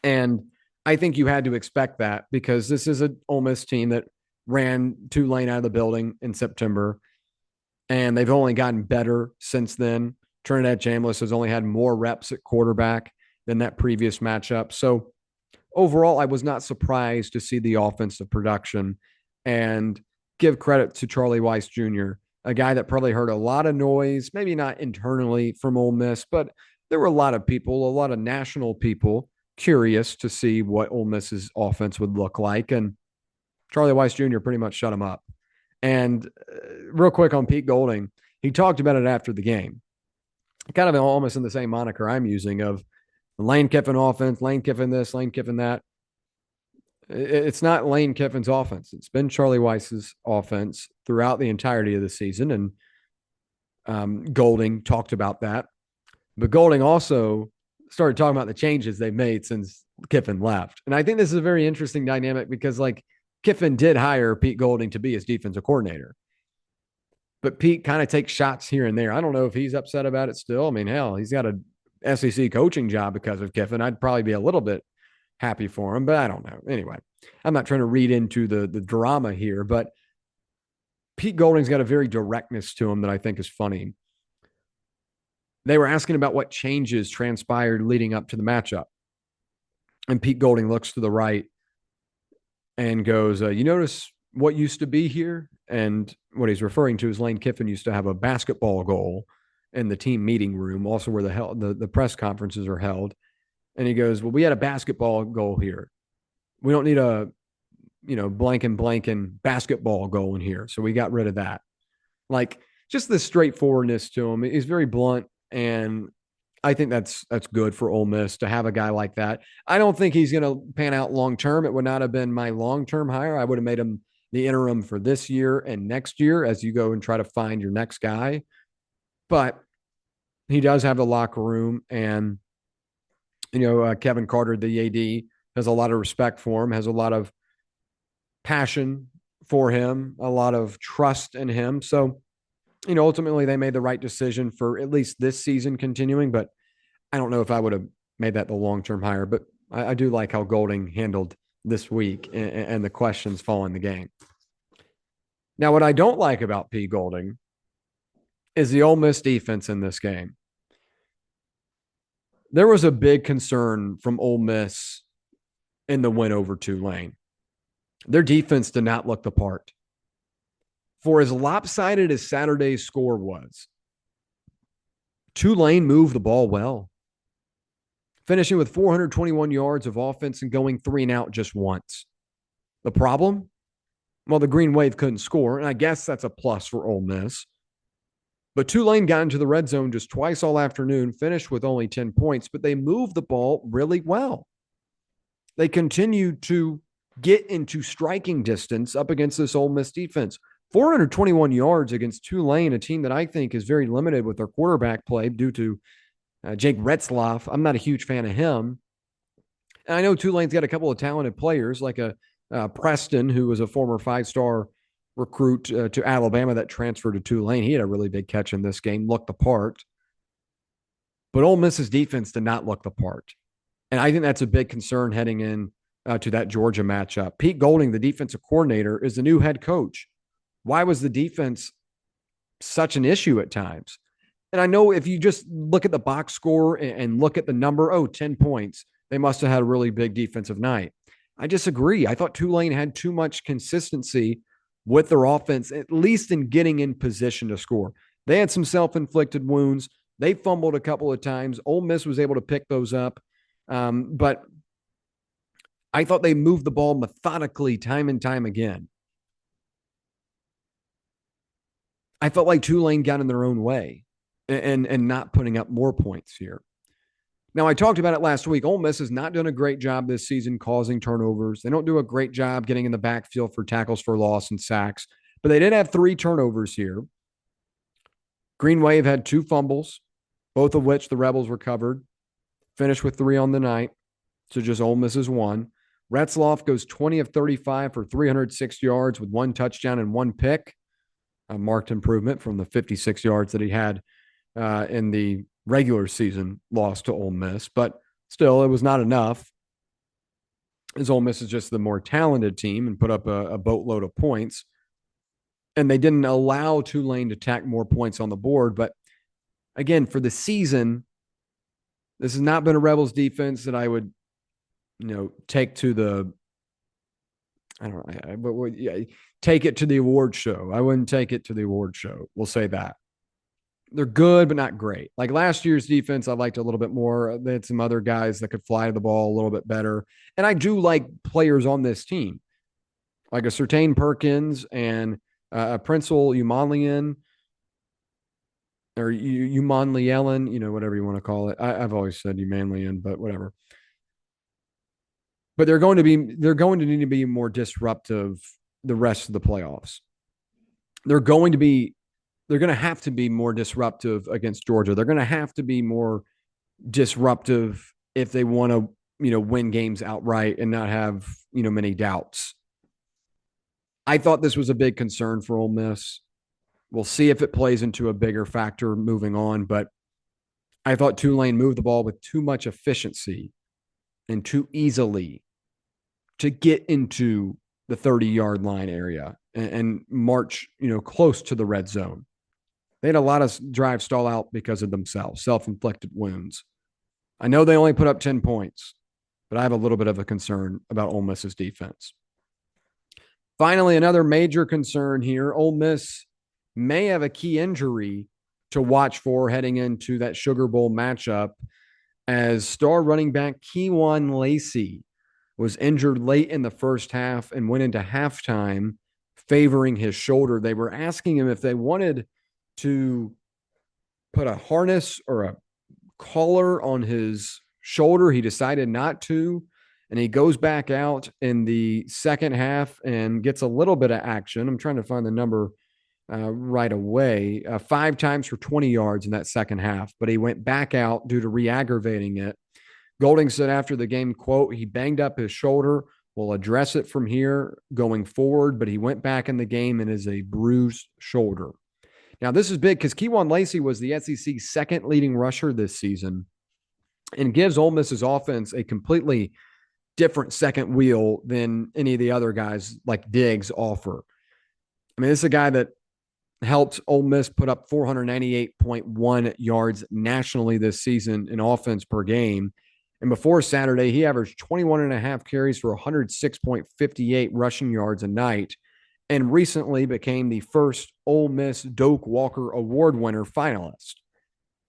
And I think you had to expect that because this is an Ole Miss team that ran Tulane out of the building in September, and they've only gotten better since then. Trinidad Chambliss has only had more reps at quarterback than that previous matchup. So overall, I was not surprised to see the offensive production, and give credit to Charlie Weiss Jr., a guy that probably heard a lot of noise, maybe not internally from Ole Miss, but there were a lot of people, a lot of national people curious to see what Ole Miss's offense would look like. And Charlie Weiss Jr. pretty much shut him up. And real quick on Pete Golding, he talked about it after the game, kind of almost in the same moniker I'm using of Lane Kiffin offense, Lane Kiffin this, Lane Kiffin that. It's not Lane Kiffin's offense. It's been Charlie Weiss's offense throughout the entirety of the season. And Golding talked about that. But Golding also started talking about the changes they've made since Kiffin left. And I think this is a very interesting dynamic because, Kiffin did hire Pete Golding to be his defensive coordinator. But Pete kind of takes shots here and there. I don't know if he's upset about it still. I mean, hell, he's got a SEC coaching job because of Kiffin. I'd probably be a little bit happy for him, but I don't know. Anyway, I'm not trying to read into the drama here, but Pete Golding's got a very directness to him that I think is funny. They were asking about what changes transpired leading up to the matchup. And Pete Golding looks to the right and goes, you notice what used to be here? And what he's referring to is Lane Kiffin used to have a basketball goal in the team meeting room, also where the press conferences are held. And he goes, well, we had a basketball goal here. We don't need a, blanking basketball goal in here. So we got rid of that. Just the straightforwardness to him. He's very blunt. And I think that's good for Ole Miss to have a guy like that. I don't think he's going to pan out long-term. It would not have been my long-term hire. I would have made him the interim for this year and next year as you go and try to find your next guy. But he does have the locker room, and Kevin Carter, the AD, has a lot of respect for him, has a lot of passion for him, a lot of trust in him. So, ultimately they made the right decision for at least this season continuing, but I don't know if I would have made that the long-term hire, but I do like how Golding handled this week and the questions following the game. Now, what I don't like about P. Golding is the Ole Miss defense in this game. There was a big concern from Ole Miss in the win over Tulane. Their defense did not look the part. For as lopsided as Saturday's score was, Tulane moved the ball well, finishing with 421 yards of offense and going 3-and-out just once. The problem? Well, the Green Wave couldn't score, and I guess that's a plus for Ole Miss. But Tulane got into the red zone just twice all afternoon, finished with only 10 points, but they moved the ball really well. They continued to get into striking distance up against this Ole Miss defense. 421 yards against Tulane, a team that I think is very limited with their quarterback play due to Jake Retzloff, I'm not a huge fan of him. And I know Tulane's got a couple of talented players like a Preston, who was a former 5-star recruit to Alabama that transferred to Tulane. He had a really big catch in this game, looked the part. But Ole Miss's defense did not look the part. And I think that's a big concern heading in to that Georgia matchup. Pete Golding, the defensive coordinator, is the new head coach. Why was the defense such an issue at times? And I know if you just look at the box score and look at the number, 10 points, they must have had a really big defensive night. I disagree. I thought Tulane had too much consistency with their offense, at least in getting in position to score. They had some self-inflicted wounds. They fumbled a couple of times. Ole Miss was able to pick those up. But I thought they moved the ball methodically time and time again. I felt like Tulane got in their own way and not putting up more points here. Now, I talked about it last week. Ole Miss has not done a great job this season causing turnovers. They don't do a great job getting in the backfield for tackles for loss and sacks, but they did have 3 turnovers here. Green Wave had 2 fumbles, both of which the Rebels recovered, finished with 3 on the night, so just Ole Miss's 1. Retzloff goes 20 of 35 for 306 yards with 1 touchdown and 1 pick, a marked improvement from the 56 yards that he had in the regular season loss to Ole Miss, but still, it was not enough, as Ole Miss is just the more talented team and put up a boatload of points. And they didn't allow Tulane to tack more points on the board. But again, for the season, this has not been a Rebels defense that I would, take to the, take it to the award show. I wouldn't take it to the award show. We'll say that. They're good, but not great. Like last year's defense, I liked a little bit more. They had some other guys that could fly the ball a little bit better. And I do like players on this team, like a Sertain Perkins and a Princeell Umanlian or Umanlielen, whatever you want to call it. I've always said Umanlian, but whatever. But they're going to need to be more disruptive the rest of the playoffs. They're going to have to be more disruptive against Georgia. They're going to have to be more disruptive if they want to, win games outright and not have, many doubts. I thought this was a big concern for Ole Miss. We'll see if it plays into a bigger factor moving on, but I thought Tulane moved the ball with too much efficiency and too easily to get into the 30-yard line area and march, close to the red zone. They had a lot of drives stall out because of themselves, self-inflicted wounds. I know they only put up 10 points, but I have a little bit of a concern about Ole Miss's defense. Finally, another major concern here. Ole Miss may have a key injury to watch for heading into that Sugar Bowl matchup, as star running back Kewan Lacey was injured late in the first half and went into halftime favoring his shoulder. They were asking him if they wanted to put a harness or a collar on his shoulder. He decided not to, and he goes back out in the second half and gets a little bit of action. I'm trying to find the number right away. 5 times for 20 yards in that second half, but he went back out due to re-aggravating it. Golding said after the game, quote, "He banged up his shoulder. We'll address it from here going forward, but he went back in the game and is a bruised shoulder." Now, this is big because Kewan Lacey was the SEC's second leading rusher this season and gives Ole Miss's offense a completely different second wheel than any of the other guys like Diggs offer. I mean, this is a guy that helped Ole Miss put up 498.1 yards nationally this season in offense per game. And before Saturday, he averaged 21 and a half carries for 106.58 rushing yards a night, and recently became the first Ole Miss Doak Walker Award winner finalist.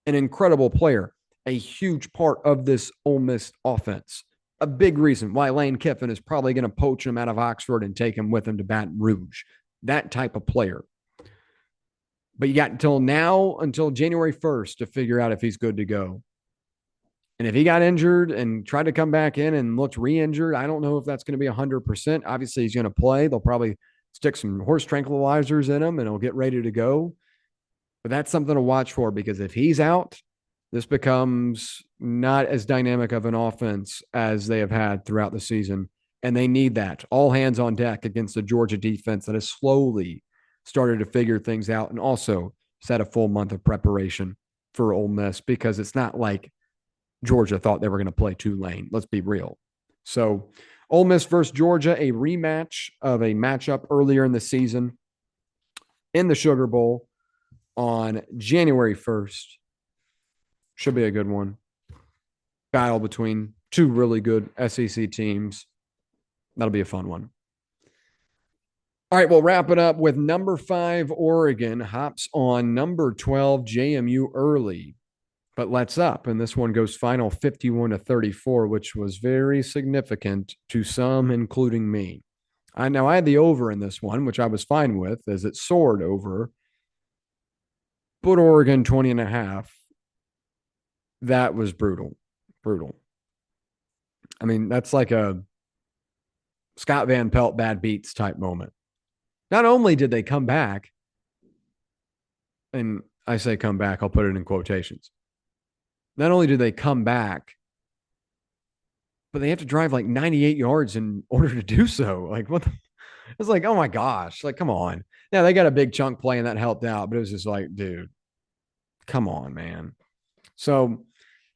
An incredible player, a huge part of this Ole Miss offense. A big reason why Lane Kiffin is probably going to poach him out of Oxford and take him with him to Baton Rouge. That type of player. But you got until January 1st to figure out if he's good to go. And if he got injured and tried to come back in and looked re-injured, I don't know if that's going to be 100%. Obviously, he's going to play. They'll probably stick some horse tranquilizers in him and he'll get ready to go. But that's something to watch for, because if he's out, This becomes not as dynamic of an offense as they have had throughout the season. And they need that. All hands on deck against the Georgia defense that has slowly started to figure things out and also set a full month of preparation for Ole Miss, because it's not like Georgia thought they were going to play Tulane. Let's be real. So Ole Miss versus Georgia, a rematch of a matchup earlier in the season in the Sugar Bowl on January 1st. Should be a good one. Battle between two really good SEC teams. That'll be a fun one. All right, we'll wrap it up with number 5, Oregon hops on number 12, JMU early, but lets up. And this one goes final 51-34, which was very significant to some, including me. I had the over in this one, which I was fine with as it soared over. But Oregon 20.5. That was brutal. Brutal. I mean, that's like a Scott Van Pelt bad beats type moment. Not only did they come back, and I say come back, I'll put it in quotations. Not only did they come back, but they have to drive like 98 yards in order to do so. Like, what? It's like, oh my gosh, like, come on. Yeah, they got a big chunk play and that helped out, but it was just like, dude, come on, man. So,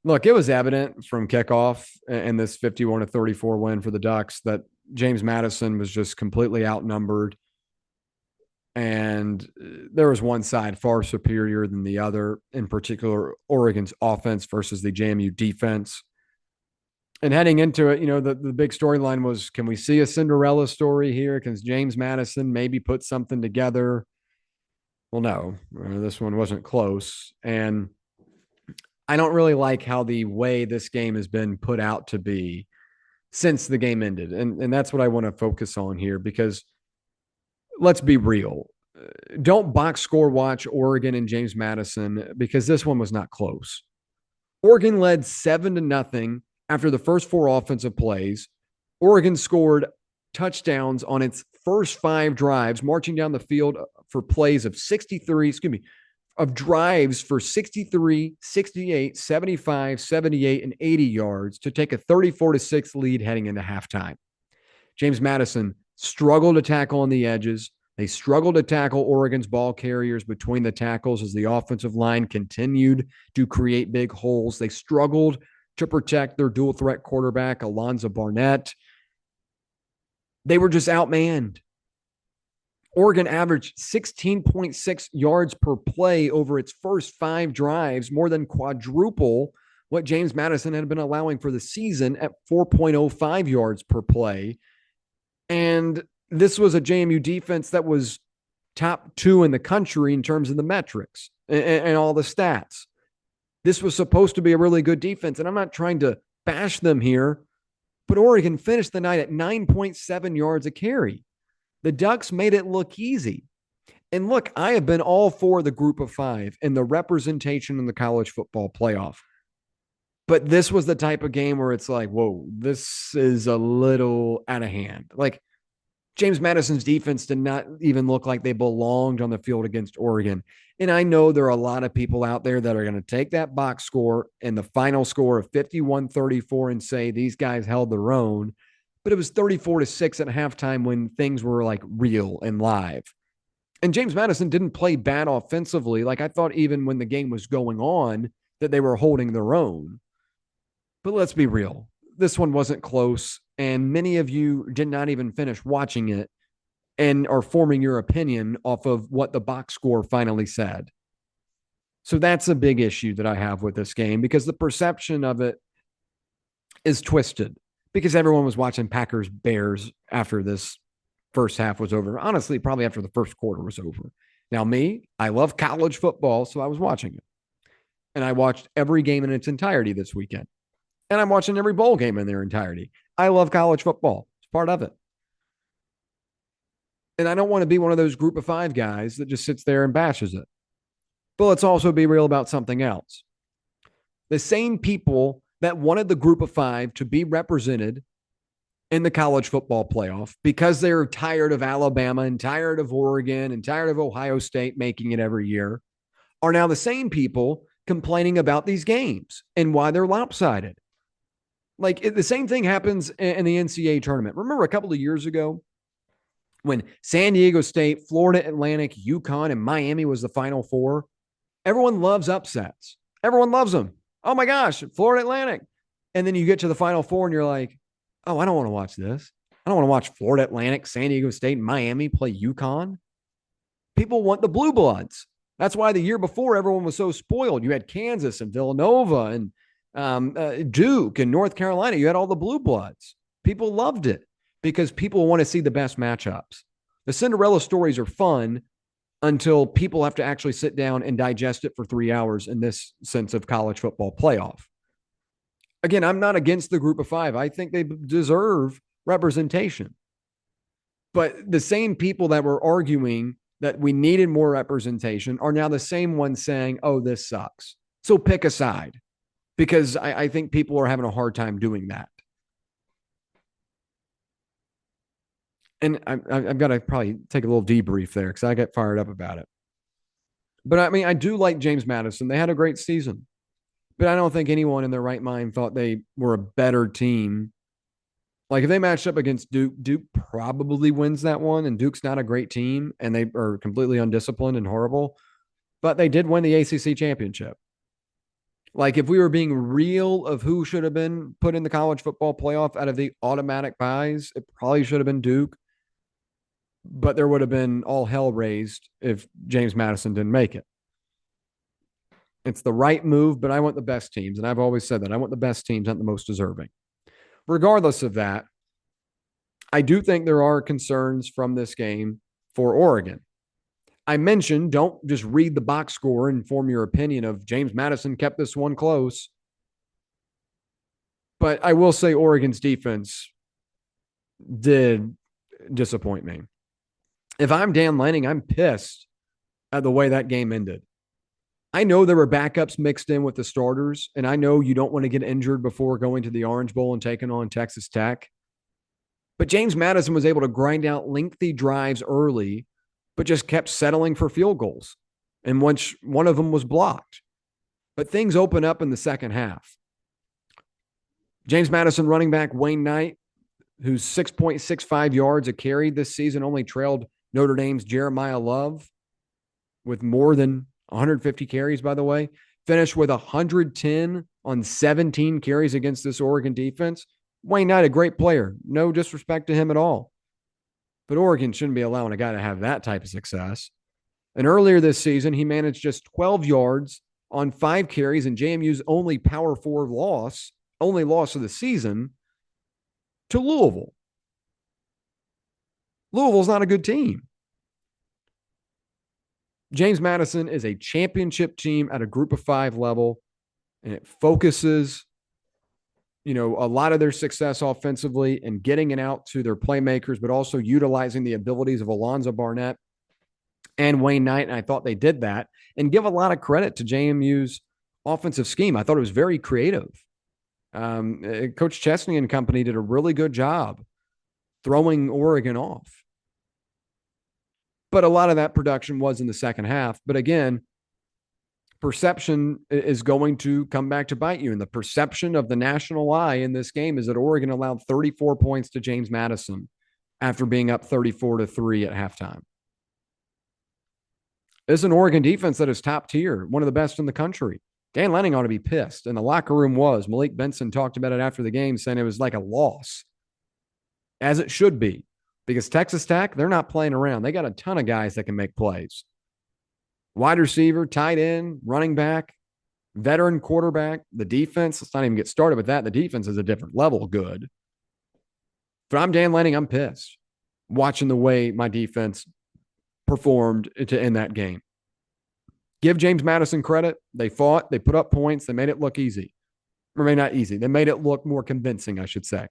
look, it was evident from kickoff in this 51-34 win for the Ducks that James Madison was just completely outnumbered. And there was one side far superior than the other, in particular, Oregon's offense versus the JMU defense. And heading into it, the big storyline was, can we see a Cinderella story here? Can James Madison maybe put something together? Well, no, this one wasn't close. And I don't really like how the way this game has been put out to be since the game ended. And that's what I want to focus on here, because let's be real. Don't box score watch Oregon and James Madison, because this one was not close. Oregon led 7-0 after the first 4 offensive plays. Oregon scored touchdowns on its first 5 drives, marching down the field for plays of drives for 63, 68, 75, 78, and 80 yards to take a 34-6 lead heading into halftime. James Madison struggled to tackle on the edges. They struggled to tackle Oregon's ball carriers between the tackles as the offensive line continued to create big holes. They struggled to protect their dual threat quarterback, Alonzo Barnett. They were just outmanned. Oregon averaged 16.6 yards per play over its first 5 drives, more than quadruple what James Madison had been allowing for the season at 4.05 yards per play. And this was a JMU defense that was top 2 in the country in terms of the metrics and all the stats. This was supposed to be a really good defense, and I'm not trying to bash them here, but Oregon finished the night at 9.7 yards a carry. The Ducks made it look easy. And look, I have been all for the group of 5 and the representation in the college football playoff. But this was the type of game where it's like, whoa, this is a little out of hand. Like, James Madison's defense did not even look like they belonged on the field against Oregon. And I know there are a lot of people out there that are going to take that box score and the final score of 51-34 and say these guys held their own. But it was 34-6 at halftime when things were like real and live. And James Madison didn't play bad offensively. Like, I thought even when the game was going on that they were holding their own. But let's be real. This one wasn't close, and many of you did not even finish watching it and are forming your opinion off of what the box score finally said. So that's a big issue that I have with this game, because the perception of it is twisted, because everyone was watching Packers Bears after this first half was over. Honestly, probably after the first quarter was over. Now, me, I love college football, so I was watching it. And I watched every game in its entirety this weekend. And I'm watching every bowl game in their entirety. I love college football. It's part of it. And I don't want to be one of those group of 5 guys that just sits there and bashes it. But let's also be real about something else. The same people that wanted the group of 5 to be represented in the college football playoff because they're tired of Alabama and tired of Oregon and tired of Ohio State making it every year are now the same people complaining about these games and why they're lopsided. Like the same thing happens in the NCAA tournament. Remember a couple of years ago when San Diego State, Florida Atlantic, UConn, and Miami was the Final Four? Everyone loves upsets. Everyone loves them. Oh my gosh, Florida Atlantic. And then you get to the Final Four and you're like, oh, I don't want to watch this. I don't want to watch Florida Atlantic, San Diego State, and Miami play UConn. People want the blue bloods. That's why the year before everyone was so spoiled. You had Kansas and Villanova and Duke and North Carolina. You had all the blue bloods. People loved it because people want to see the best matchups. The Cinderella stories are fun until people have to actually sit down and digest it for 3 hours in this sense of college football playoff. Again, I'm not against the group of five. I think they deserve representation. But the same people that were arguing that we needed more representation are now the same ones saying, oh, this sucks. So pick a side, because I think people are having a hard time doing that. And I've got to probably take a little debrief there because I get fired up about it. But I mean, I do like James Madison. They had a great season. But I don't think anyone in their right mind thought they were a better team. Like if they matched up against Duke, Duke probably wins that one. And Duke's not a great team and they are completely undisciplined and horrible. But they did win the ACC championship. Like if we were being real of who should have been put in the college football playoff out of the automatic buys, it probably should have been Duke. But there would have been all hell raised if James Madison didn't make it. It's the right move, but I want the best teams. And I've always said that. I want the best teams, not the most deserving. Regardless of that, I do think there are concerns from this game for Oregon. I mentioned don't just read the box score and form your opinion of James Madison kept this one close. But I will say Oregon's defense did disappoint me. If I'm Dan Lanning, I'm pissed at the way that game ended. I know there were backups mixed in with the starters, and I know you don't want to get injured before going to the Orange Bowl and taking on Texas Tech. But James Madison was able to grind out lengthy drives early, but just kept settling for field goals, and once one of them was blocked. But things open up in the second half. James Madison running back Wayne Knight, who's 6.65 yards a carry this season, only trailed Notre Dame's Jeremiah Love with more than 150 carries, by the way, finished with 110 on 17 carries against this Oregon defense. Wayne Knight, a great player. No disrespect to him at all. But Oregon shouldn't be allowing a guy to have that type of success. And earlier this season, he managed just 12 yards on 5 carries, and JMU's only Power 4 loss, only loss of the season, to Louisville. Louisville's not a good team. James Madison is a championship team at a group of 5 level, and it focuses, a lot of their success offensively and getting it out to their playmakers, but also utilizing the abilities of Alonzo Barnett and Wayne Knight. And I thought they did that, and give a lot of credit to JMU's offensive scheme. I thought it was very creative. Coach Chesney and company did a really good job throwing Oregon off. But a lot of that production was in the second half. But again, perception is going to come back to bite you. And the perception of the national eye in this game is that Oregon allowed 34 points to James Madison after being up 34-3 at halftime. This is an Oregon defense that is top tier, one of the best in the country. Dan Lanning ought to be pissed. And the locker room was. Malik Benson talked about it after the game, saying it was like a loss, as it should be. Because Texas Tech, they're not playing around. They got a ton of guys that can make plays. Wide receiver, tight end, running back, veteran quarterback, the defense. Let's not even get started with that. The defense is a different level good. But I'm Dan Lanning. I'm pissed watching the way my defense performed to end that game. Give James Madison credit. They fought. They put up points. They made it look easy. Or maybe not easy. They made it look more convincing, I should say.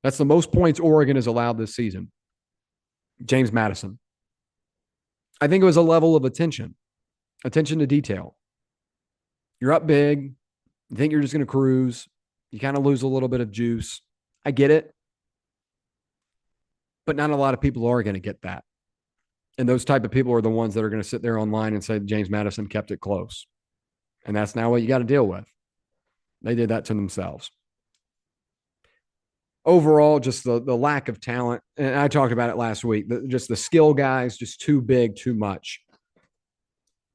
That's the most points Oregon has allowed this season. James Madison. I think it was a level of attention to detail. You're up big. You think you're just going to cruise. You kind of lose a little bit of juice. I get it. But not a lot of people are going to get that. And those type of people are the ones that are going to sit there online and say James Madison kept it close. And that's now what you got to deal with. They did that to themselves. Overall, just the lack of talent. And I talked about it last week. Just the skill guys, just too big, too much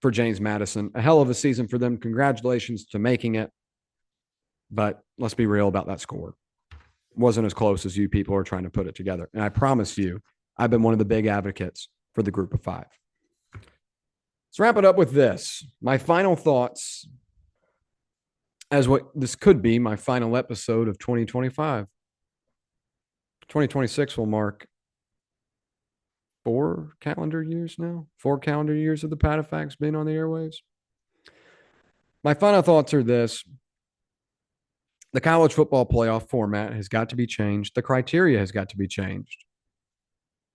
for James Madison. A hell of a season for them. Congratulations to making it. But let's be real about that score. It wasn't as close as you people are trying to put it together. And I promise you, I've been one of the big advocates for the group of five. Let's wrap it up with this. My final thoughts as what this could be my final episode of 2025. 2026 will mark 4 calendar years now. 4 calendar years of the PatteFacts being on the airwaves. My final thoughts are this. The college football playoff format has got to be changed. The criteria has got to be changed.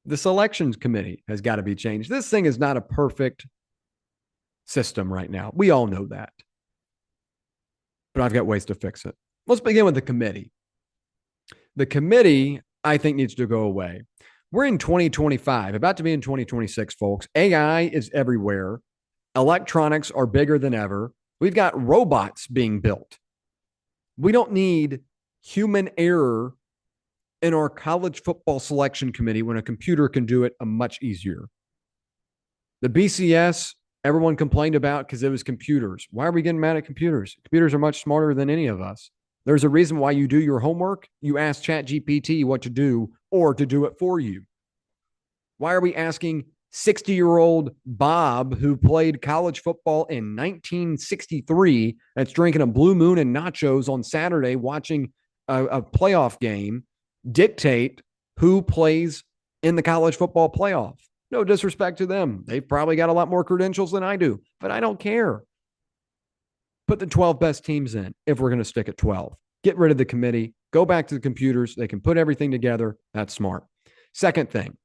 The selections committee has got to be changed. This thing is not a perfect system right now. We all know that. But I've got ways to fix it. Let's begin with the committee. The committee, I think, needs to go away. We're in 2025, about to be in 2026, folks. AI is everywhere. Electronics are bigger than ever. We've got robots being built. We don't need human error in our college football selection committee when a computer can do it much easier. The BCS, everyone complained about because it was computers. Why are we getting mad at computers? Computers are much smarter than any of us. There's a reason why you do your homework. You ask ChatGPT what to do or to do it for you. Why are we asking 60-year-old Bob, who played college football in 1963, that's drinking a Blue Moon and nachos on Saturday, watching a playoff game, dictate who plays in the college football playoff? No disrespect to them. They've probably got a lot more credentials than I do, but I don't care. Put the 12 best teams in if we're going to stick at 12. Get rid of the committee. Go back to the computers. They can put everything together. That's smart. Second thing,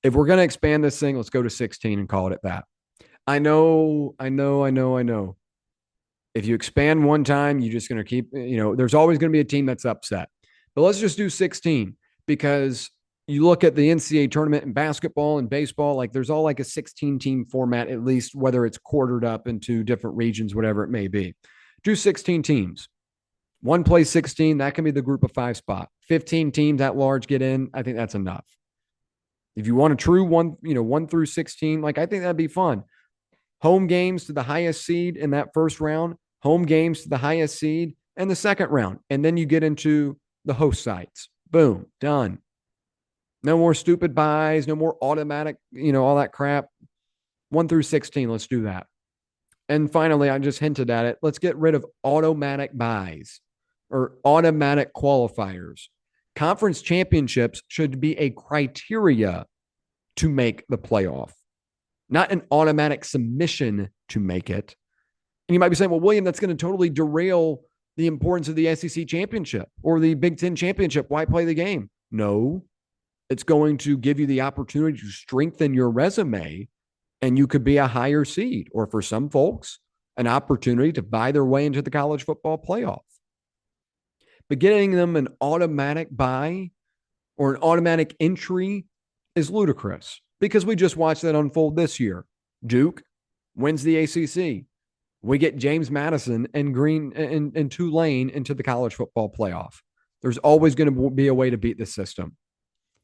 if we're going to expand this thing, let's go to 16 and call it at that. I know. If you expand one time, you're just going to keep, there's always going to be a team that's upset. But let's just do 16 because you look at the NCAA tournament in basketball and baseball, like there's all like a 16-team format, at least whether it's quartered up into different regions, whatever it may be. Do 16 teams. One plays 16. That can be the group of 5 spot. 15 teams at large get in. I think that's enough. If you want a true 1 through 16, like I think that'd be fun. Home games to the highest seed in that first round, home games to the highest seed in the second round. And then you get into the host sites. Boom, done. No more stupid buys, no more automatic, all that crap. 1 through 16, let's do that. And finally, I just hinted at it. Let's get rid of automatic buys or automatic qualifiers. Conference championships should be a criteria to make the playoff, not an automatic submission to make it. And you might be saying, well, William, that's going to totally derail the importance of the SEC championship or the Big Ten championship. Why play the game? No, it's going to give you the opportunity to strengthen your resume and you could be a higher seed, or for some folks, an opportunity to buy their way into the college football playoff. But getting them an automatic buy or an automatic entry is ludicrous because we just watched that unfold this year. Duke wins the ACC. We get James Madison and Tulane into the college football playoff. There's always going to be a way to beat the system.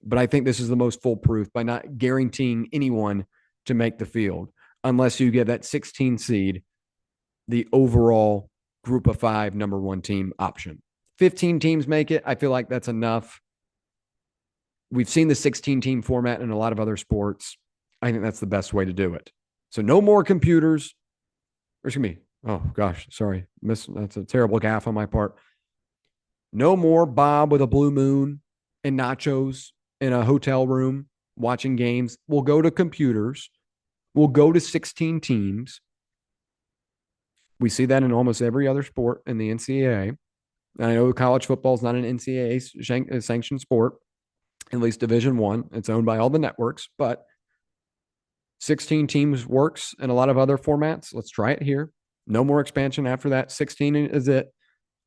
But I think this is the most foolproof by not guaranteeing anyone to make the field unless you give that 16 seed the overall group of 5 number 1 team option. 15 teams make it. I feel like that's enough. We've seen the 16-team format in a lot of other sports. I think that's the best way to do it. So no more computers. Excuse me. Oh, gosh. Sorry. That's a terrible gaffe on my part. No more Bob with a Blue Moon and nachos in a hotel room watching games. We'll go to computers. We'll go to 16 teams. We see that in almost every other sport in the NCAA. I know college football is not an NCAA sanctioned sport, at least Division I. It's owned by all the networks, but 16 teams works in a lot of other formats. Let's try it here. No more expansion after that. 16 is it.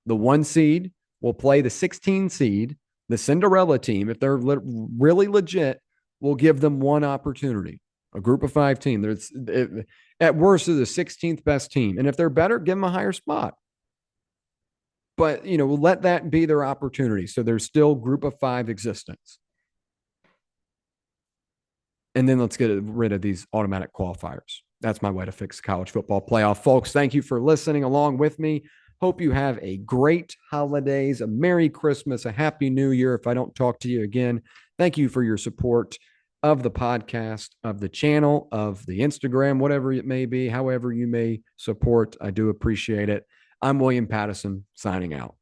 The 1 seed will play the 16 seed The Cinderella team, if they're really legit, will give them one opportunity. A group of 5 team. At worst, they're the 16th best team. And if they're better, give them a higher spot. But, let that be their opportunity. So there's still group of 5 existence. And then let's get rid of these automatic qualifiers. That's my way to fix the college football playoff. Folks, thank you for listening along with me. Hope you have a great holidays, a Merry Christmas, a Happy New Year. If I don't talk to you again, thank you for your support of the podcast, of the channel, of the Instagram, whatever it may be, however you may support. I do appreciate it. I'm William Patteson, signing out.